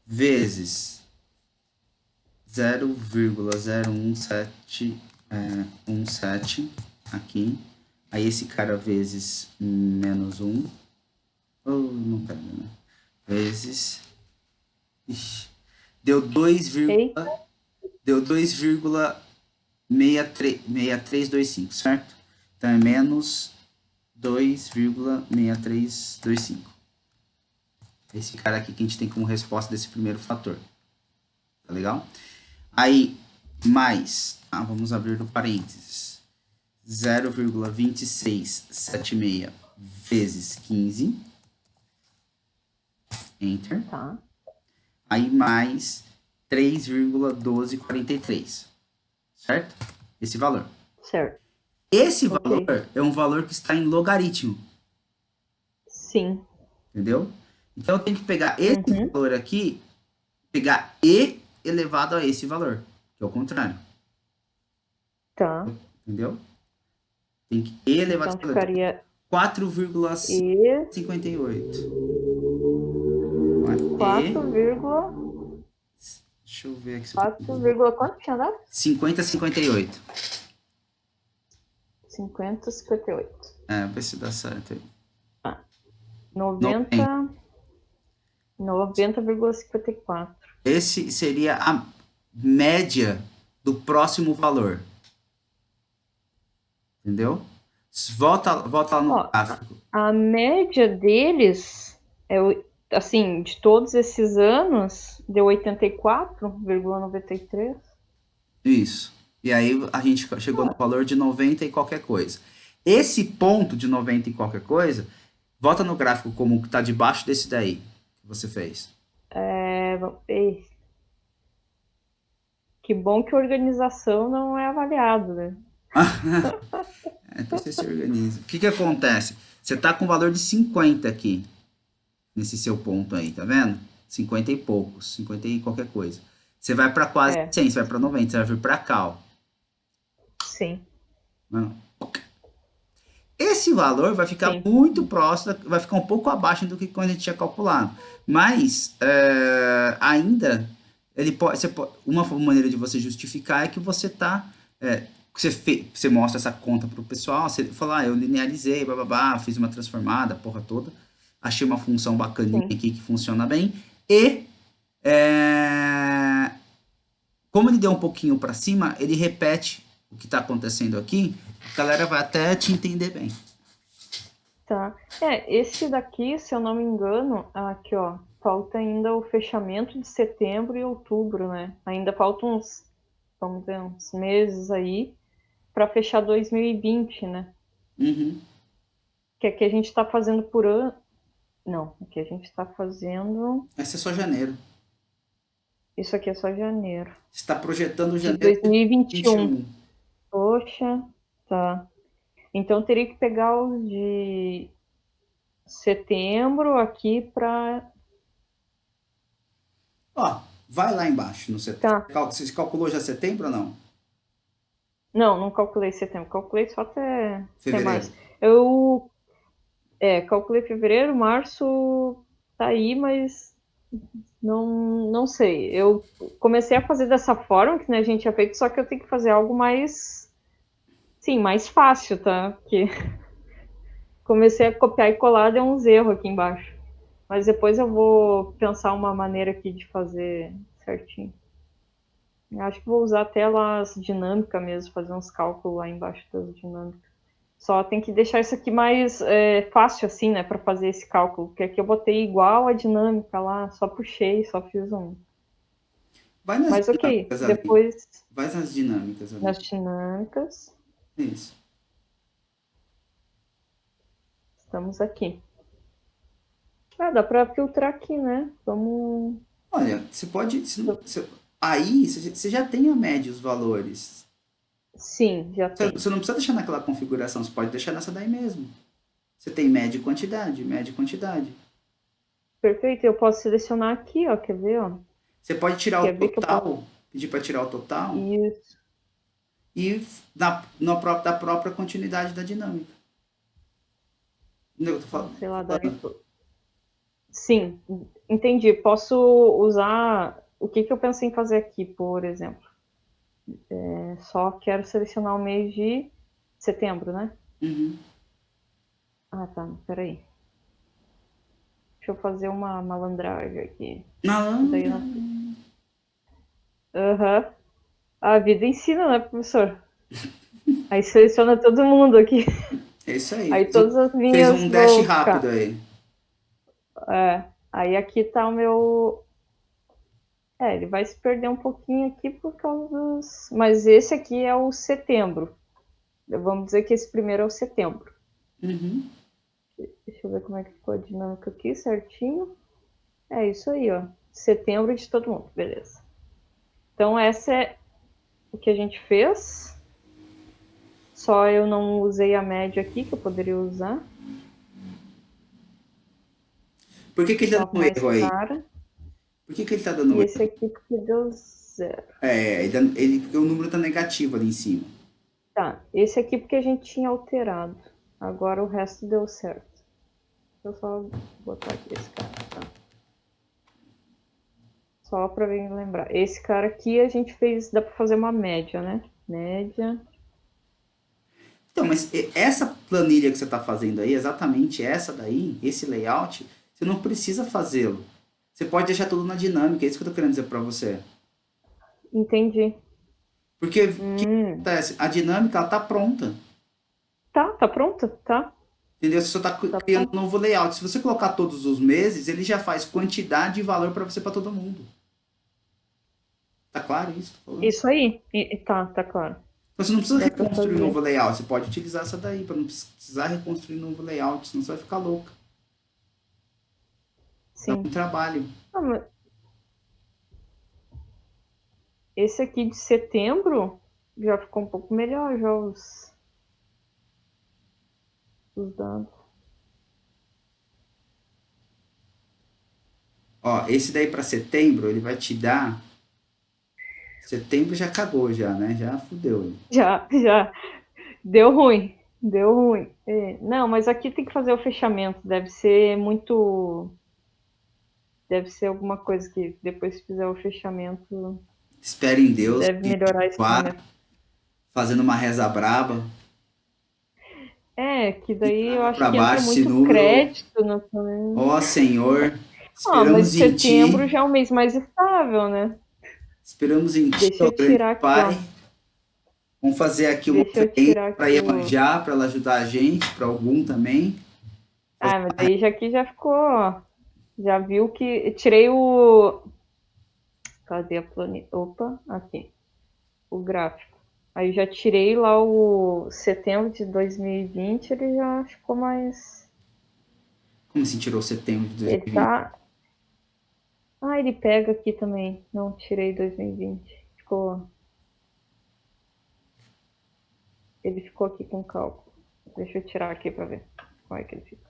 vezes 0,01717 aqui. Aí esse cara vezes menos 1. Não pega, né? Vezes... Ixi, deu 2,6325, certo? Então é menos 2,6325. Esse cara aqui que a gente tem como resposta desse primeiro fator. Tá legal? Aí, mais... vamos abrir o parênteses. 0,2676 vezes 15. Enter. Tá. Aí mais 3,1243. Certo? Esse valor. Certo. Esse valor é um valor que está em logaritmo. Sim. Entendeu? Então eu tenho que pegar esse valor aqui, pegar e elevado a esse valor, que é o contrário. Tá. Entendeu? Tem que E elevado Então ao quadrado. ficaria E 4,58. E, 4, deixa eu ver aqui se eu tô... 4, quanto tinha dado? 50,58. 50,58. Vê se dá certo aí. 90. 90, 90,54. Esse seria a média do próximo valor. Entendeu? Volta lá no Ó, gráfico. a média deles, assim, de todos esses anos, deu 84,93. Isso. E aí a gente chegou no valor de 90 e qualquer coisa. Esse ponto de 90 e qualquer coisa, volta no gráfico como que está debaixo desse daí que você fez. Ei, que bom que a organização não é avaliado, né? Então você se organiza. O que que acontece? Você tá com o valor de 50 aqui, nesse seu ponto aí, tá vendo? 50 e poucos, 50 e qualquer coisa. Você vai para quase 100, você vai para 90, você vai vir para cá, ó. Sim. Não. Esse valor vai ficar Sim. muito próximo, vai ficar um pouco abaixo do que quando a gente tinha calculado. Mas ainda uma maneira de você justificar é que você está você mostra essa conta para o pessoal, você fala, eu linearizei, bababá, fiz uma transformada, porra toda, achei uma função bacaninha Sim. aqui que funciona bem, e como ele deu um pouquinho para cima, ele repete o que está acontecendo aqui, a galera vai até te entender bem. Tá. Esse daqui, se eu não me engano, aqui, ó, falta ainda o fechamento de setembro e outubro, né? Ainda faltam vamos dizer, uns meses aí para fechar 2020, né? Uhum. Que aqui a gente está fazendo por ano. Não, aqui a gente está fazendo. Esse é só janeiro. Isso aqui é só janeiro. Você está projetando De janeiro de 2021. 2021. Poxa, tá. Então teria que pegar os de setembro aqui para. Ó, vai lá embaixo no setembro. Tá. Você calculou já setembro ou não? Não, não calculei setembro, calculei só até Fevereiro. março. Eu calculei fevereiro, março tá aí, mas não sei. Eu comecei a fazer dessa forma que né, a gente tinha feito, só que eu tenho que fazer algo mais, sim, mais fácil, tá? Porque comecei a copiar e colar, deu uns erros aqui embaixo. Mas depois eu vou pensar uma maneira aqui de fazer certinho. Eu acho que vou usar até lá as dinâmicas mesmo, fazer uns cálculos lá embaixo das dinâmicas. Só tem que deixar isso aqui mais fácil assim, né, para fazer esse cálculo. Porque aqui eu botei igual a dinâmica lá, só puxei, só fiz um. Vai nas Mas ok, dinâmicas ali. depois Vai nas dinâmicas ali. nas dinâmicas, Isso. estamos aqui. Dá para filtrar aqui, né? Vamos. Olha, você pode. Aí você já tem a média os valores. Sim, já tem. Você não precisa deixar naquela configuração, você pode deixar nessa daí mesmo. Você tem média e quantidade, média e quantidade. Perfeito, eu posso selecionar aqui, ó, quer ver, ó? Você pode tirar o Quer ver que eu posso. total, pedir para tirar o total Isso, e da própria continuidade da dinâmica. Entendeu o que eu tô sei lá, daí. falando? Sim, entendi. Posso usar. O que eu pensei em fazer aqui, por exemplo? Só quero selecionar o mês de setembro, né? Uhum. Ah, tá. Peraí. Deixa eu fazer uma malandragem aqui. Daí Malandro. não. Aham. A vida ensina, né, professor? Aí seleciona todo mundo aqui. É isso aí. Aí todas as Fez linhas um dash vão rápido ficar. aí. Aí aqui tá o meu. Ele vai se perder um pouquinho aqui por causa dos. Mas esse aqui é o setembro. Vamos dizer que esse primeiro é o setembro. Uhum. Deixa eu ver como é que ficou a dinâmica aqui certinho. É isso aí, ó. Setembro de todo mundo, beleza. Então essa é o que a gente fez. Só eu não usei a média aqui, que eu poderia usar. Por que ele tá Só dando mais erro aí? cara. Por que ele tá E dando esse erro? aqui que deu 0. O número tá negativo ali em cima. Tá, esse aqui porque a gente tinha alterado. Agora o resto deu certo. Deixa eu só botar aqui esse cara, tá? Só pra me lembrar. Esse cara aqui a gente fez, dá pra fazer uma média, né? Média. Então, mas essa planilha que você está fazendo aí, exatamente essa daí, esse layout, você não precisa fazê-lo. Você pode deixar tudo na dinâmica, é isso que eu estou querendo dizer para você. Entendi. Porque o que acontece? A dinâmica ela tá pronta. Tá pronto? Tá. Entendeu? Você só está Tá criando pronto. um novo layout. Se você colocar todos os meses, ele já faz quantidade e valor para você para todo mundo. Tá claro isso? Tô falando. Isso aí. Tá claro. Então, você não precisa Dá pra reconstruir um fazer. novo layout. Você pode utilizar essa daí para não precisar reconstruir um novo layout, senão você vai ficar louca. Dá um Sim. trabalho. Ah, mas esse aqui de setembro já ficou um pouco melhor, já os dados. Ó, esse daí para setembro, ele vai te dar. Setembro já cagou já, né? Já fudeu. Já. Deu ruim. Deu ruim. É, não, mas aqui tem que fazer o fechamento. Deve ser muito. Deve ser alguma coisa que depois que fizer o fechamento Espere em Deus, deve melhorar esse número. fazendo uma reza braba. É, que De daí eu caga acho para que entra baixo esse muito número. crédito no também. Ó Senhor, Ah, mas esperamos em setembro Ti. já é um mês mais estável, né? Esperamos em Ti, Deixa ó eu grande tirar aqui, Pai. ó. Vamos fazer aqui uma Deixa eu oferenda tirar para aqui o. Iemanjá, para ela ajudar a gente, para algum também. Ah, mas daí já aqui já ficou, ó. Já viu que. Tirei o. Cadê a planilha? Opa, aqui. O gráfico. Aí já tirei lá o setembro de 2020, ele já ficou mais. Como assim tirou setembro de Ele 2020? tá. Ah, ele pega aqui também. Não, tirei 2020. Ficou. Ele ficou aqui com cálculo. Deixa eu tirar aqui pra ver como é que ele fica.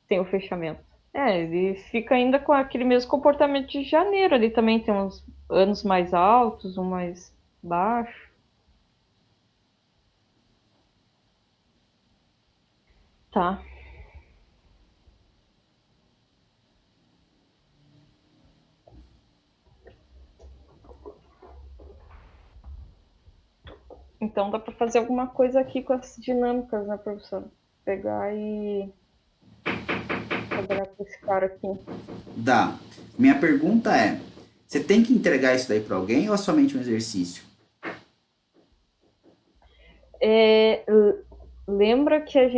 Tem o fechamento. É, ele fica ainda com aquele mesmo comportamento de janeiro. Ali também tem uns anos mais altos, um mais baixo. Tá. Então dá para fazer alguma coisa aqui com as dinâmicas, né, professor? Pegar e trabalhar com esse cara aqui. Dá. Minha pergunta é: você tem que entregar isso daí para alguém ou é somente um exercício? É, lembra que eu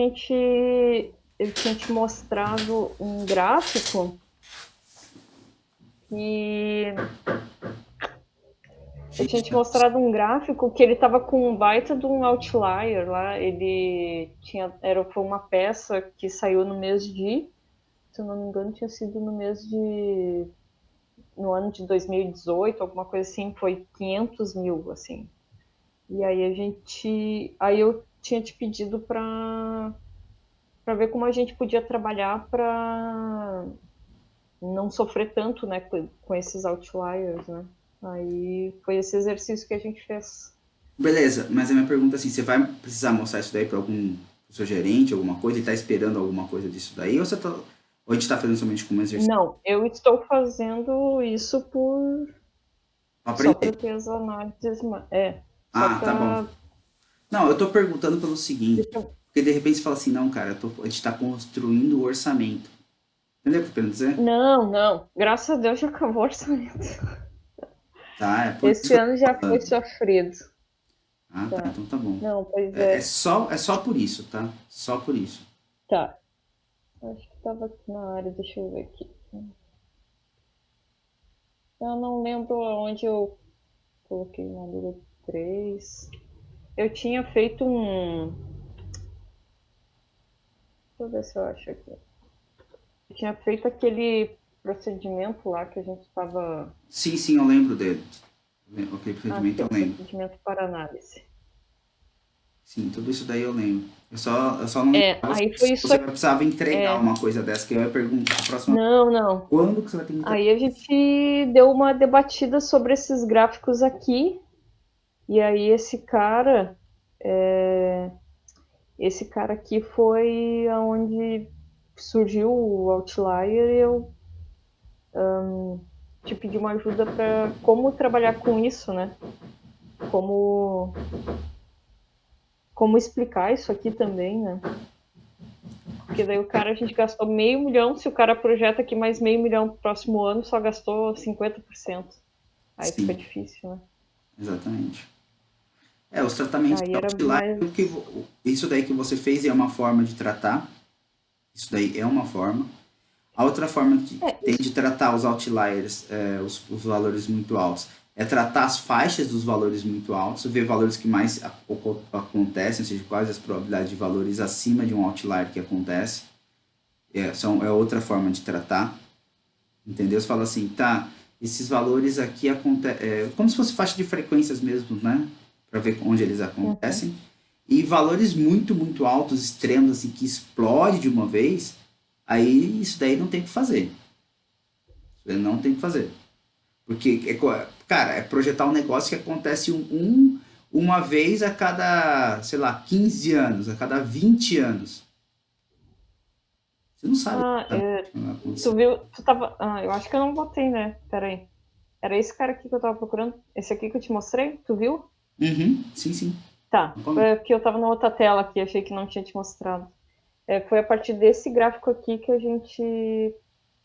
tinha te mostrado um gráfico que eu tinha te mostrado um gráfico que ele estava com um baita de um outlier lá. Foi uma peça que saiu no mês de, se eu não me engano, tinha sido no ano de 2018, alguma coisa assim, foi 500 mil, assim. E aí eu tinha te pedido para ver como a gente podia trabalhar para não sofrer tanto, né, com esses outliers, né? Aí foi esse exercício que a gente fez. Beleza, mas a minha pergunta é assim: você vai precisar mostrar isso daí para algum pro seu gerente, alguma coisa, e tá esperando alguma coisa disso daí? Ou a gente tá fazendo somente como exercício? Não, eu estou fazendo isso Pra só para aprender. ter as análises, só Ah, tá bom. para Não, eu tô perguntando pelo seguinte, deixa porque de repente você fala assim, não, cara, a gente tá construindo o orçamento. Entendeu o que eu quero dizer? Não, graças a Deus já acabou o orçamento. Tá, é por isso Esse que eu ano tô já foi falando. sofrido. Ah, tá, Tá. então tá bom. Não, pois É só por isso, tá? Só por isso. tá. Acho que tava aqui na área, deixa eu ver aqui. Eu não lembro onde eu coloquei o número 3. Eu tinha feito um. Deixa eu ver se eu acho aqui. Eu tinha feito aquele procedimento lá que a gente estava. Sim, sim, eu lembro dele. Ok, Aqui, procedimento ó, eu lembro. procedimento para análise. Sim, tudo isso daí eu lembro. Eu só não É, lembrava aí foi se isso você aqui. precisava entregar É, uma coisa dessa, que eu ia perguntar a próxima. não. Quando que você vai ter que entregar? Aí a gente deu uma debatida sobre esses gráficos aqui. E aí esse cara esse cara aqui foi aonde surgiu o Outlier e eu te pedi uma ajuda para como trabalhar com isso, né? Como explicar isso aqui também, né? Porque daí o cara, a gente gastou $500.000, se o cara projeta aqui mais $500.000 pro próximo ano, só gastou 50%. Aí fica Sim, difícil, né? exatamente. Os tratamentos Aí de era outlier, mais... isso daí que você fez é uma forma de tratar, isso daí é uma forma. A outra forma que tem Isso. de tratar os outliers, os valores muito altos, é tratar as faixas dos valores muito altos, ver valores que mais acontecem, ou seja, quais as probabilidades de valores acima de um outlier que acontece. É outra forma de tratar, entendeu? Você fala assim, tá, esses valores aqui acontecem, como se fosse faixa de frequências mesmo, né? Para ver onde eles Uhum. acontecem. E valores muito, muito altos, extremos, assim, que explode de uma vez, aí isso daí não tem o que fazer. Você não tem o que fazer. Porque, cara, é projetar um negócio que acontece uma vez a cada, sei lá, 15 anos, a cada 20 anos. Você não sabe Ah, exatamente o que vai tu acontecer. viu? Tu tava... Ah, eu acho que eu não botei, né? Pera aí. Era esse cara aqui que eu tava procurando? Esse aqui que eu te mostrei? Tu viu? Uhum, sim, sim. Tá. É porque eu tava na outra tela aqui, achei que não tinha te mostrado. Foi a partir desse gráfico aqui que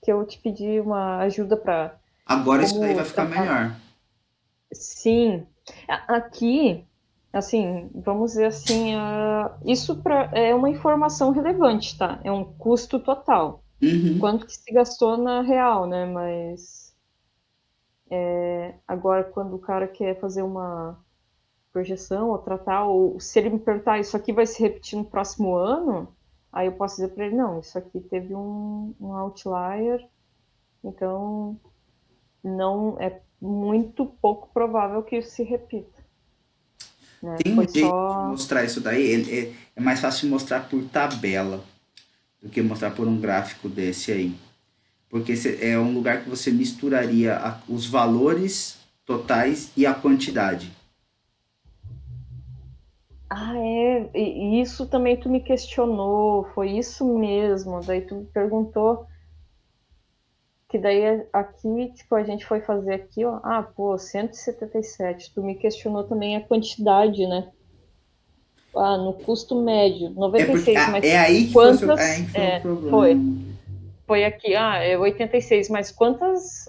que eu te pedi uma ajuda para Agora isso daí como vai ficar tratar. melhor. Sim, aqui, assim, vamos dizer assim, isso é uma informação relevante, tá? É um custo total. Uhum. Quanto que se gastou na real, né? Mas agora, quando o cara quer fazer uma projeção ou tratar, ou se ele me perguntar isso aqui vai se repetir no próximo ano, aí eu posso dizer para ele, não, isso aqui teve um outlier, então não é muito pouco provável que isso se repita, né? Tem um Foi jeito de só... mostrar isso daí, é mais fácil de mostrar por tabela do que mostrar por um gráfico desse aí. Porque é um lugar que você misturaria os valores totais e a quantidade. Ah, e isso também tu me questionou, foi isso mesmo, daí tu me perguntou que daí aqui, tipo, a gente foi fazer aqui, ó, pô, 177, tu me questionou também a quantidade, né? No custo médio, É noventa e porque seis mas é aí que foi, quantas... aí que foi o Foi. problema. Foi aqui, é 86, mas quantas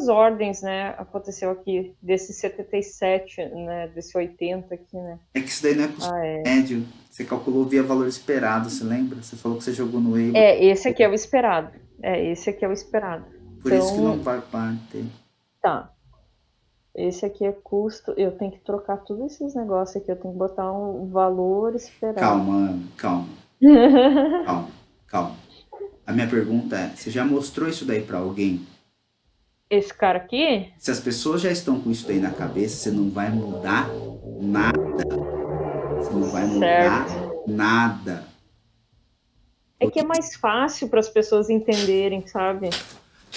ordens, né, aconteceu aqui desse 77, né, desse 80 aqui, né? É que isso daí não é custo Ah, é. médio. Você calculou via valor esperado, você lembra? Você falou que você jogou no Weibo. Esse aqui é o esperado. Esse aqui é o esperado. Por isso que não Então, vai bater. tá. Esse aqui é custo. Eu tenho que trocar todos esses negócios aqui. Eu tenho que botar um valor esperado. Calma, Ana, calma, calma, calma. A minha pergunta é, você já mostrou isso daí para alguém? Esse cara aqui, Se as pessoas já estão com isso daí na cabeça, você não vai mudar nada. Você não vai mudar certo. nada. É que é mais fácil para as pessoas entenderem, sabe?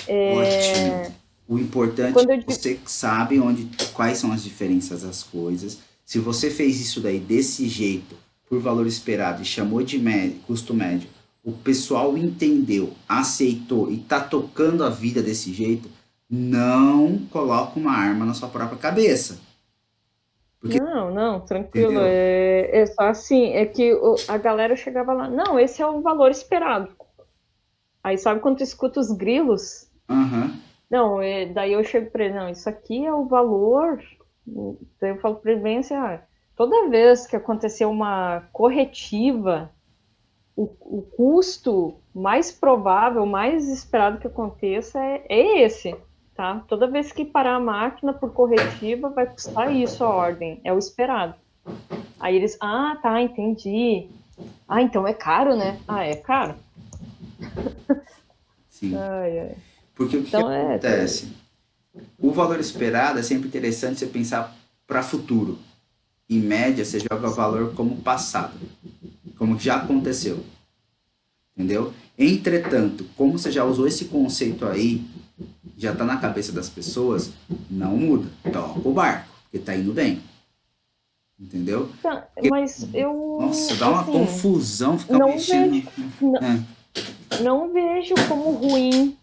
Ótimo. O importante Quando é eu que digo, você sabe quais são as diferenças das coisas. Se você fez isso daí desse jeito, por valor esperado, e chamou de custo médio, o pessoal entendeu, aceitou e tá tocando a vida desse jeito, não coloca uma arma na sua própria cabeça. Porque, não, tranquilo. entendeu? É só assim, é que a galera chegava lá, não, esse é o valor esperado. Aí sabe quando tu escuta os grilos? Aham. Não, daí eu chego para ele, não, isso aqui é o valor. Daí eu falo para ele bem assim, toda vez que acontecer uma corretiva, o custo mais provável, mais esperado que aconteça é esse, tá? Toda vez que parar a máquina por corretiva, vai custar isso a ordem, é o esperado. Aí eles, tá, entendi. Então é caro, né? É caro. Sim. Ai, ai. Porque o que Então acontece? O valor esperado é sempre interessante você pensar para futuro. Em média, você joga o valor como passado, como já aconteceu, entendeu? Entretanto, como você já usou esse conceito aí, já está na cabeça das pessoas, não muda. Toca o barco, porque está indo bem. entendeu? Tá, Porque, mas nossa, eu, dá uma assim, confusão ficar não mexendo. vejo, não vejo como ruim.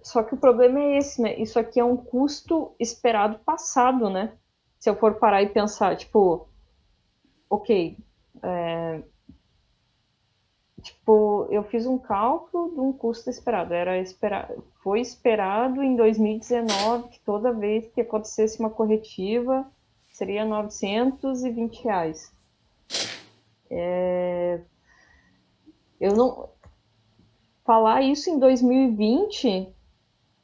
Só que o problema é esse, né? Isso aqui é um custo esperado passado, né? Se eu for parar e pensar, tipo, ok, tipo, eu fiz um cálculo de um custo esperado. Foi esperado em 2019 que toda vez que acontecesse uma corretiva seria R$ 920. Eu não falar isso em 2020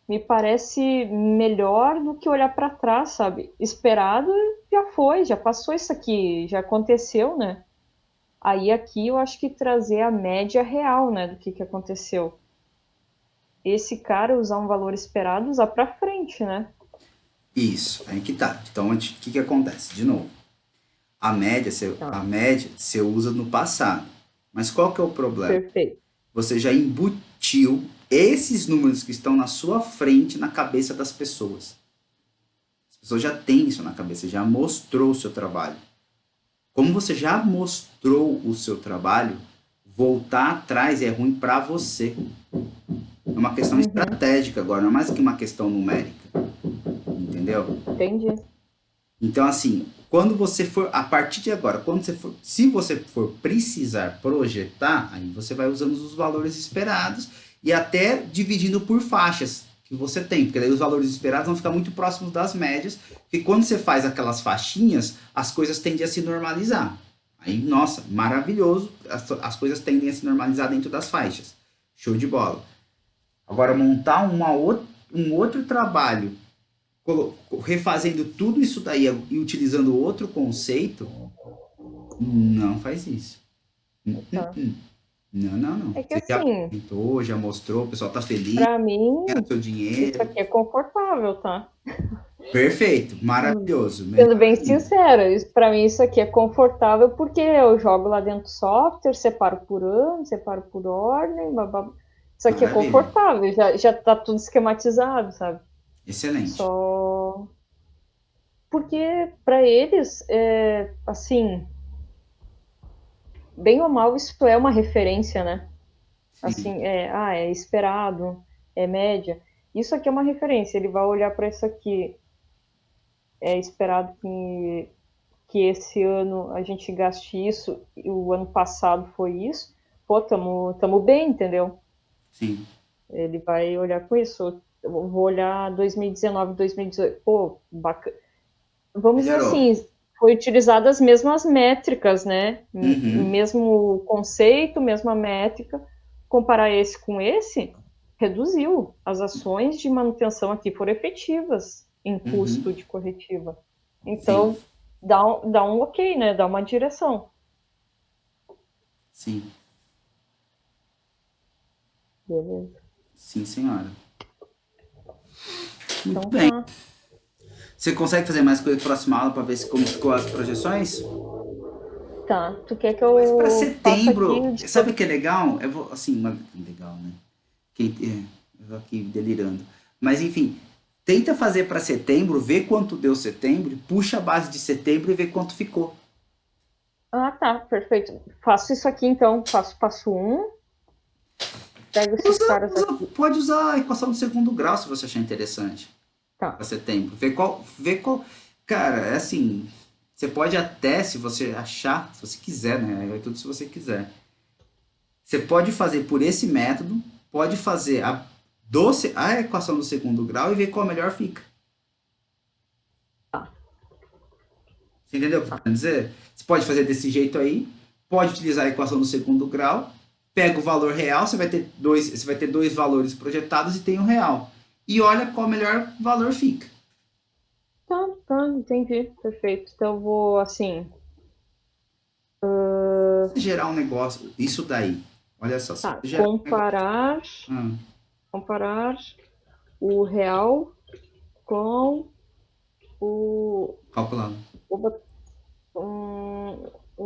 me parece melhor do que olhar para trás, sabe? Esperado já foi, já passou isso aqui, já aconteceu, né? Aí aqui eu acho que trazer a média real, né, do que aconteceu. Esse cara usar um valor esperado, usar para frente, né? Isso, aí que tá. Então, o que que acontece? De novo, Tá, a média você usa no passado. Mas qual que é o problema? perfeito. Você já embutiu esses números que estão na sua frente na cabeça das pessoas. As pessoas já têm isso na cabeça, já mostrou o seu trabalho. Como você já mostrou o seu trabalho, voltar atrás é ruim para você. É uma questão Uhum, estratégica agora, não é mais que uma questão numérica, entendeu? entendi. Então, assim, quando você for, a partir de agora, se você for precisar projetar, aí você vai usando os valores esperados e até dividindo por faixas que você tem, porque daí os valores esperados vão ficar muito próximos das médias, porque quando você faz aquelas faixinhas, as coisas tendem a se normalizar. Aí, nossa, maravilhoso, as coisas tendem a se normalizar dentro das faixas. Show de bola. Agora, montar um outro trabalho refazendo tudo isso daí e utilizando outro conceito, não faz isso. Tá. Não, não, não. É que Você já assim, apresentou, já mostrou, o pessoal tá feliz, para quer o mim, seu isso dinheiro. aqui é confortável, tá? Perfeito, maravilhoso, Sendo melhor bem ainda. sincera, para mim isso aqui é confortável porque eu jogo lá dentro do software, separo por ano, separo por ordem, babá. Isso aqui é Maravilha. confortável, já tá tudo esquematizado, sabe? Excelente. Só porque para eles, assim, bem ou mal, isso é uma referência, né? Sim. Assim, é esperado, é média. Isso aqui é uma referência, ele vai olhar para isso aqui, é esperado que esse ano a gente gaste isso, e o ano passado foi isso, pô, tamo bem, entendeu? Sim. Ele vai olhar com isso. Eu vou olhar 2019, 2018, pô, bacana. Vamos dizer Melhorou. assim, foi utilizado as mesmas métricas, né? Uhum. Mesmo conceito, mesma métrica. Comparar esse com esse, reduziu. As ações de manutenção aqui foram efetivas em custo Uhum. de corretiva. Sim. Então, dá um ok, né? Dá uma direção. Sim. Beleza. Sim, senhora. Muito Então bem. tá. Você consegue fazer mais coisa para próxima aula para ver como ficou as projeções? Tá. Tu quer que Mas para eu faça aqui setembro, o de sabe o todo. que é legal? Assim, legal, né? Eu tô aqui delirando. Mas enfim, tenta fazer para setembro, vê quanto deu setembro, puxa a base de setembro e vê quanto ficou. Ah, tá. Perfeito. Faço isso aqui então. Faço passo um. Pego esses caras aqui. Pode usar a equação do segundo grau se você achar interessante para Tá. setembro. Vê qual. Cara, é assim. Você pode até, se você achar, se você quiser, né? É tudo se você quiser. Você pode fazer por esse método, pode fazer a equação do segundo grau e ver qual melhor fica. Tá. Você entendeu o que eu tô Tá. querendo dizer? Você pode fazer desse jeito aí, pode utilizar a equação do segundo grau, pega o valor real, você vai ter dois valores projetados e tem o real. E olha qual melhor valor fica. Tá, tá, entendi. Perfeito. Então eu vou assim. Se gerar um negócio, isso daí. Olha só, se Tá. você gerar um negócio. Hum, Comparar o real com o. calculando. Vou botar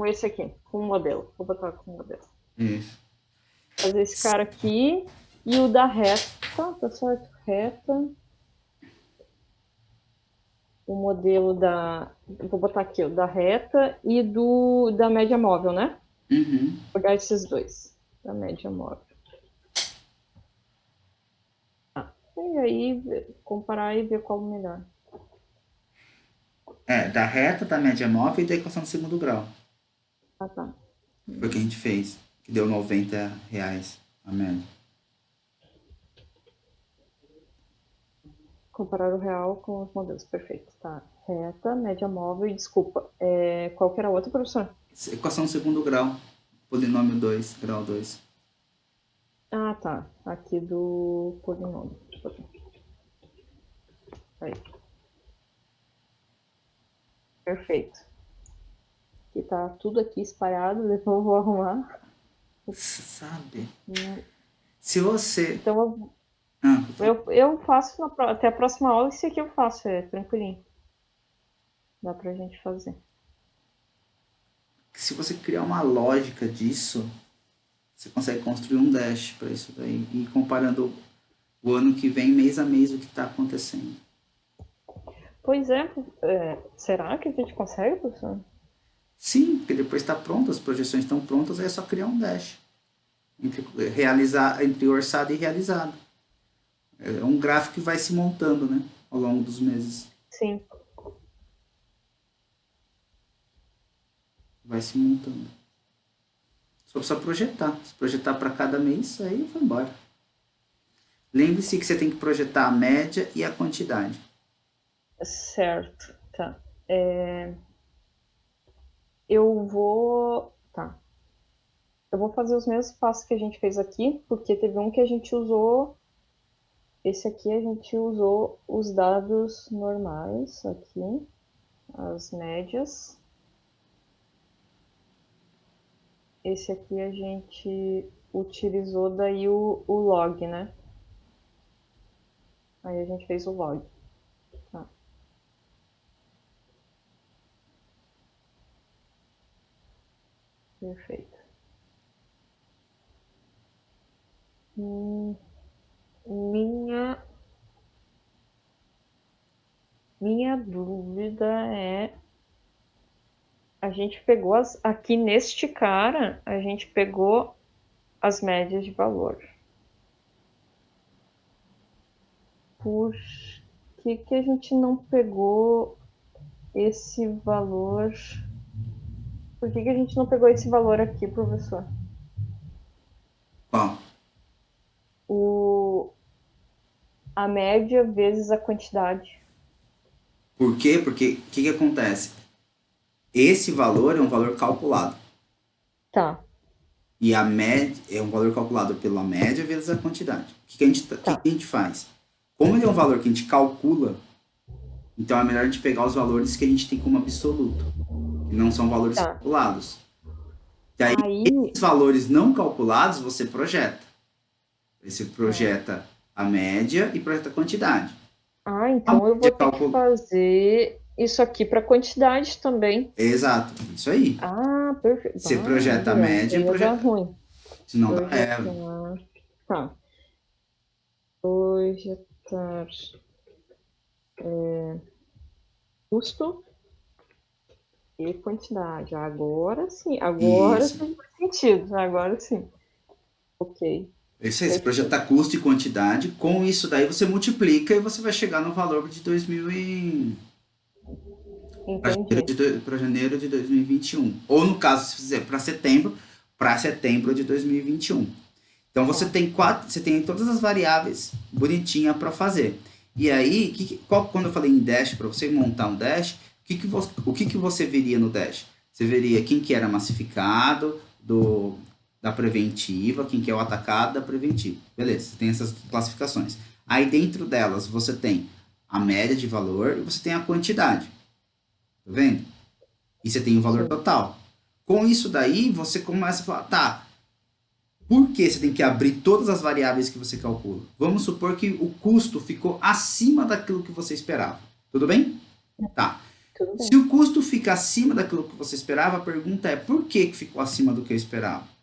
esse aqui, com o modelo. Vou botar com o modelo. Isso. Fazer esse cara aqui e o da reta, tá certo? Reta. o modelo vou botar aqui, da reta e da média móvel, né? Uhum. Vou pegar esses dois, da média móvel. E aí, comparar e ver qual melhor. Da reta, da média móvel e da equação do segundo grau. Tá. Foi o que a gente fez, que deu R$ 90 a média. Comparar o real com os modelos, perfeito. Tá. Reta, média móvel e desculpa. Qual que era a outra, professor? Equação do segundo grau, polinômio 2, grau 2. Ah, tá. Aqui do polinômio. Aí. Perfeito. Que tá tudo aqui espalhado, depois eu vou arrumar. Sabe? Se você... Então eu faço até a próxima aula, esse aqui eu faço, tranquilinho. Dá pra gente fazer. Se você criar uma lógica disso, você consegue construir um dash para isso daí, e comparando o ano que vem, mês a mês, o que está acontecendo. Pois será que a gente consegue, professor? Sim, porque depois está pronto, as projeções estão prontas, aí é só criar um dash entre orçado e realizado. É um gráfico que vai se montando, né, ao longo dos meses. Sim. Vai se montando. Só precisa projetar. Se projetar para cada mês, aí vai embora. Lembre-se que você tem que projetar a média e a quantidade. Certo, tá. Eu vou. Tá. Eu vou fazer os mesmos passos que a gente fez aqui, porque teve um que a gente usou. Esse aqui a gente usou os dados normais aqui, as médias. Esse aqui a gente utilizou daí o log, né? Aí a gente fez o log. Tá. Perfeito. Minha dúvida é, a gente pegou aqui neste cara, a gente pegou as médias de valor. Por que a gente não pegou esse valor? Por que a gente não pegou esse valor aqui, professor? Qual? A média vezes a quantidade. Por quê? Porque o que acontece? Esse valor é um valor calculado. Tá. E a média é um valor calculado pela média vezes a quantidade. O que a gente faz? Como ele é um valor que a gente calcula, então é melhor a gente pegar os valores que a gente tem como absoluto, que não são valores calculados. E aí, esses valores não calculados, você projeta. Você projeta a média e projeta a quantidade. Então eu vou ter que fazer isso aqui para quantidade também. Exato, isso aí. Perfeito. Você projeta a média e projeta... Dá ruim. Senão dá Tá. Projetar custo e quantidade. Agora sim. Agora sim faz sentido. Agora sim. Ok. Você projeta custo e quantidade, com isso daí você multiplica e você vai chegar no valor de 2000 e... para janeiro de 2021. Ou no caso, se fizer para setembro de 2021. Então você tem todas as variáveis bonitinha para fazer. E aí, quando eu falei em dash, para você montar um dash, o que você veria no dash? Você veria quem que era massificado da preventiva, quem que é o atacado da preventiva. Beleza, você tem essas classificações. Aí dentro delas você tem a média de valor e você tem a quantidade. Tá vendo? E você tem o valor total. Com isso daí, você começa a falar, tá, por que você tem que abrir todas as variáveis que você calcula? Vamos supor que o custo ficou acima daquilo que você esperava. Tudo bem? Tá. Se o custo fica acima daquilo que você esperava, a pergunta é, por que ficou acima do que eu esperava?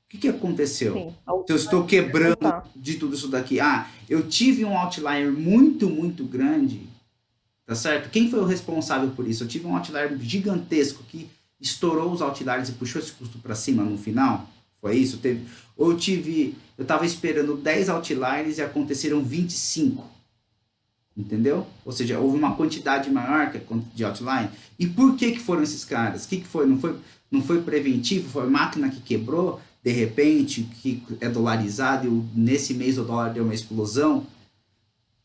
O que aconteceu? Se eu estou quebrando de tudo isso daqui, eu tive um outlier muito, muito grande, Tá certo? Quem foi o responsável por isso? Eu tive um outlier gigantesco que estourou os outliers e puxou esse custo para cima no final? Foi isso? Ou eu estava esperando 10 outliers e aconteceram 25, entendeu? Ou seja, houve uma quantidade maior de outline. E por que foram esses caras? O que foi? Não foi preventivo? Foi a máquina que quebrou, de repente, que é dolarizado e nesse mês o dólar deu uma explosão?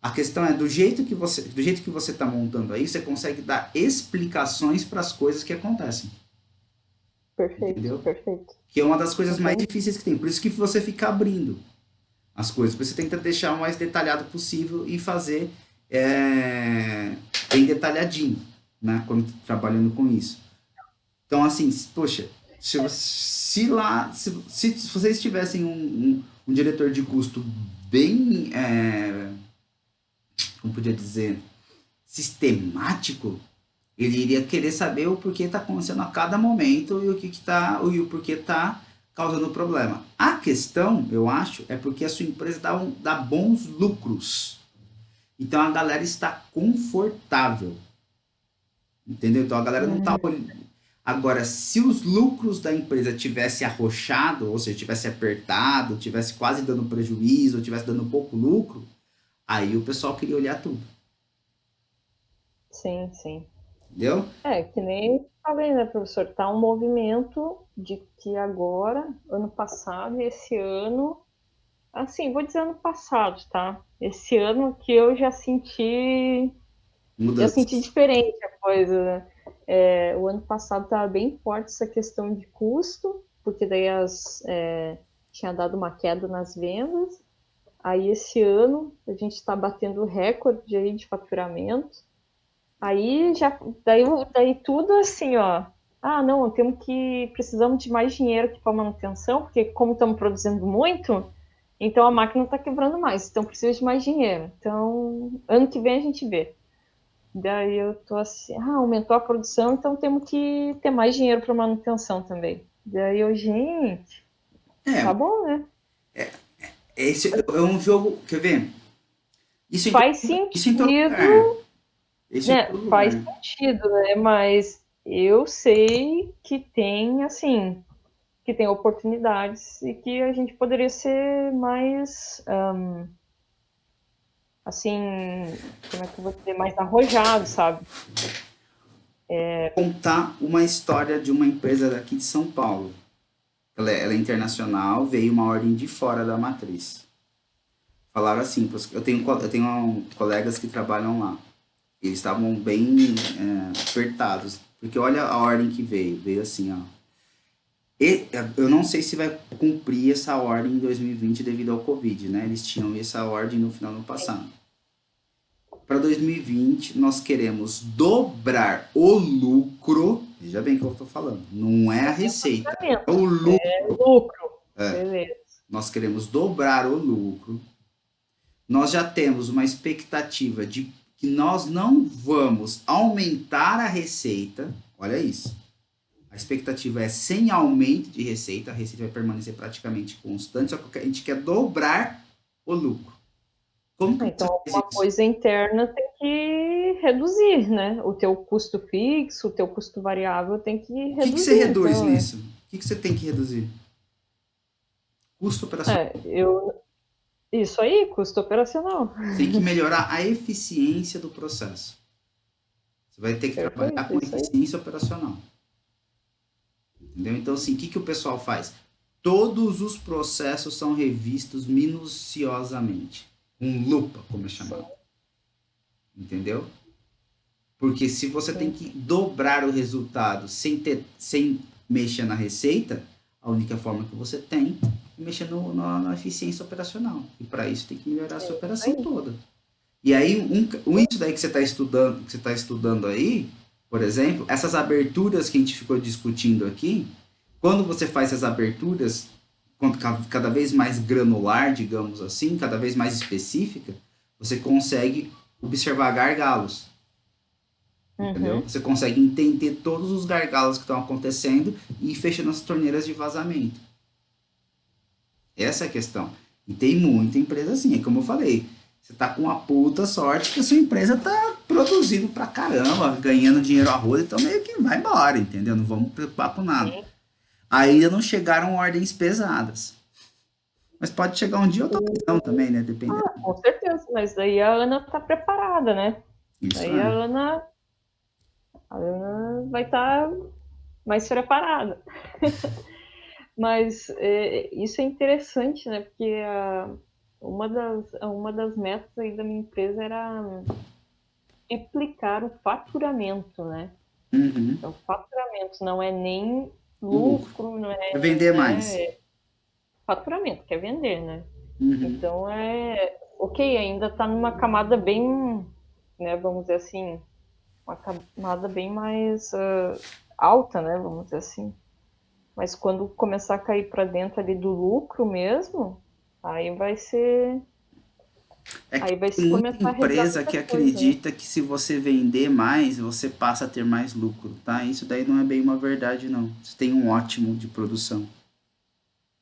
A questão é do jeito que você está montando aí, você consegue dar explicações para as coisas que acontecem, Perfeito, entendeu? perfeito. Que é uma das coisas mais Entendi. difíceis que tem. Por isso que você fica abrindo as coisas. Você tenta deixar o mais detalhado possível e fazer bem detalhadinho, né? Quando trabalhando com isso. Então, assim, poxa, se vocês tivessem um diretor de custo bem, como podia dizer, sistemático, ele iria querer saber o porquê está acontecendo a cada momento e o porquê está causando problema. A questão, eu acho, é porque a sua empresa dá bons lucros. Então a galera está confortável. Entendeu? Então a galera não está Hum, olhando. Agora, se os lucros da empresa tivesse arrochado, ou seja, tivesse apertado, tivesse quase dando prejuízo, ou tivesse dando pouco lucro, aí o pessoal queria olhar tudo. sim, sim. Entendeu? É, que nem eu falei, né, professor? Tá um movimento de que agora, ano passado e esse ano, assim, vou dizer ano passado, tá? Esse ano que eu já senti Mudanças. diferente a coisa, né? O ano passado estava bem forte essa questão de custo, porque daí tinha dado uma queda nas vendas. Aí esse ano a gente está batendo recorde aí de faturamento. Aí já, daí tudo assim, ó. Ah, não, precisamos de mais dinheiro aqui para manutenção, porque como estamos produzindo muito, então a máquina está quebrando mais, então precisa de mais dinheiro. Então, ano que vem a gente vê. Daí eu tô assim, aumentou a produção, então temos que ter mais dinheiro para manutenção também. Daí eu, gente, tá É, bom, né? esse é um jogo, quer ver? Faz Isso em todo lugar. sentido, Isso em né? todo Faz lugar. sentido, né? Mas eu sei que tem, assim, que tem oportunidades e que a gente poderia ser mais, assim, como é que eu vou dizer, mais arrojado, sabe? Contar uma história de uma empresa daqui de São Paulo. Ela é internacional, veio uma ordem de fora da matriz. Falaram assim, eu tenho colegas que trabalham lá. Eles estavam bem apertados. Porque olha a ordem que veio. Veio assim, ó. Eu não sei se vai cumprir essa ordem em 2020 devido ao Covid, né? Eles tinham essa ordem no final do ano passado. Para 2020, nós queremos dobrar o lucro. Veja bem o que eu estou falando. Não é a receita, é Faturamento, o lucro. lucro, beleza. Nós queremos dobrar o lucro. Nós já temos uma expectativa de que nós não vamos aumentar a receita. Olha isso. A expectativa é sem aumento de receita, a receita vai permanecer praticamente constante, só que a gente quer dobrar o lucro. Como que Então, você faz alguma isso? coisa interna tem que reduzir, né? O teu custo fixo, o teu custo variável tem que O que você reduzir, reduz então, né? nisso? O que você tem que reduzir? Custo operacional. É, isso aí, custo operacional. Você tem que melhorar a eficiência do processo. Você vai ter que trabalhar Perfeito, com isso aí. eficiência operacional. Entendeu? Então, assim, o que o pessoal faz? Todos os processos são revistos minuciosamente. Com lupa, como é Sim, chamado. Entendeu? Porque se você tem sim. que dobrar o resultado sem mexer na receita, a única forma que você tem é mexer na eficiência operacional. E para isso tem que melhorar a sua Isso operação aí. toda. E aí, isso daí que você está estudando aí, por exemplo, essas aberturas que a gente ficou discutindo aqui, quando você faz essas aberturas, cada vez mais granular, digamos assim, cada vez mais específica, você consegue observar gargalos, entendeu? Uhum. Você consegue entender todos os gargalos que estão acontecendo e ir fechando as torneiras de vazamento. Essa é a questão. E tem muita empresa assim, é como eu falei. Você tá com uma puta sorte que a sua empresa tá produzindo pra caramba, ganhando dinheiro a roda, então meio que vai embora, entendeu? Não vamos preocupar com nada. Sim. Ainda não chegaram ordens pesadas. Mas pode chegar um dia outra opção também, né? Dependendo. Com certeza, mas daí a Ana tá preparada, né? Isso Daí a é. Ana, a Ana vai estar mais preparada. Mas isso é interessante, né? Porque uma das metas aí da minha empresa era triplicar o faturamento, né? Uhum. Então, faturamento não é nem O lucro. lucro, não É é, vender mais. né? Faturamento, quer vender, né? Uhum. Então ok, ainda está numa camada bem, né? Vamos dizer assim, uma camada bem mais alta, né? Vamos dizer assim. Mas quando começar a cair para dentro ali do lucro mesmo, aí vai ser, É que aí vai tem se muita começar a revisar empresa muita que coisa, né? acredita que se você vender mais, você passa a ter mais lucro, tá? Isso daí não é bem uma verdade, não. Você tem um ótimo de produção.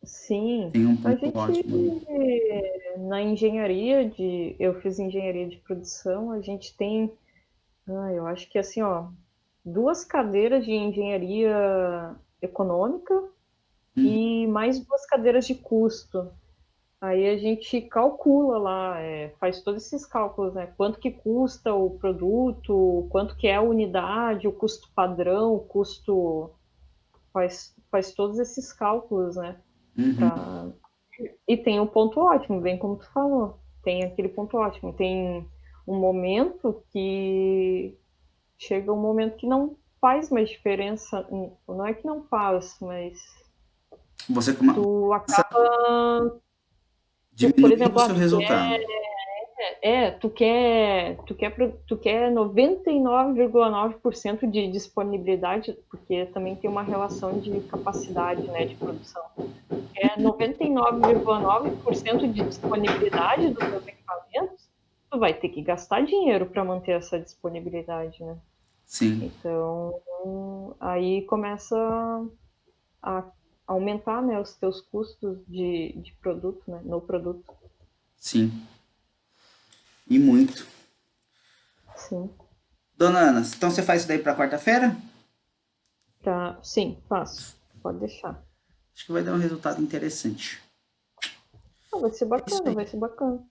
Sim, Tem um a ponto gente ótimo aí. na engenharia eu fiz engenharia de produção, a gente tem, eu acho que assim, ó, duas cadeiras de engenharia econômica Uhum. e mais duas cadeiras de custo. Aí a gente calcula lá, faz todos esses cálculos, né? Quanto que custa o produto, quanto que é a unidade, o custo padrão, o custo, faz todos esses cálculos, né? Uhum. Pra... E tem um ponto ótimo, bem como tu falou. Tem aquele ponto ótimo. Tem um momento que chega um momento que não faz mais diferença. Não é que não faz, mas Você tu começa acaba, por diminuindo o exemplo, seu resultado. tu quer 99,9% de disponibilidade, porque também tem uma relação de capacidade, né, de produção. É 99,9% de disponibilidade dos teus equipamentos, tu vai ter que gastar dinheiro para manter essa disponibilidade, né? Sim, Então, aí começa a aumentar, né, os teus custos de produto, né, no produto. sim. E muito. Sim, Dona Ana, então você faz isso daí para quarta-feira? sim, faço. Pode deixar. Acho que vai dar um resultado interessante. Vai ser É isso bacana, aí. vai ser bacana.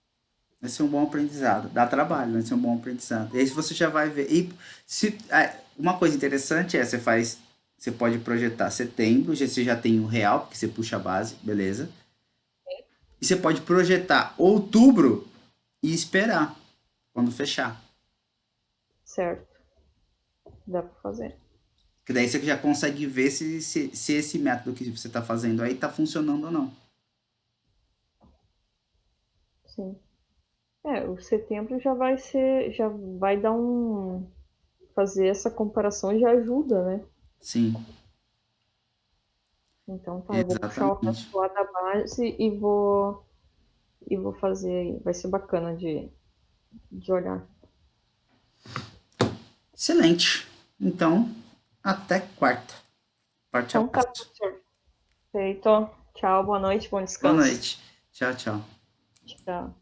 Vai ser um bom aprendizado. Dá trabalho, vai ser um bom aprendizado. E aí você já vai ver. E uma coisa interessante é, você pode projetar setembro, você já tem o real, porque você puxa a base, beleza. E você pode projetar outubro e esperar quando fechar. Certo, dá para fazer. Que daí você já consegue ver se esse método que você está fazendo aí está funcionando ou não. Sim. O setembro já vai dar fazer essa comparação já ajuda, né? Sim, Então tá, eu vou puxar o resto exatamente. lá da base e vou fazer aí. Vai ser bacana de olhar. Excelente. Então, até quarta. Parte Então tá, abraço. professor. Feito. Tchau, boa noite, bom Boa descanso. noite. Tchau, tchau. Tchau.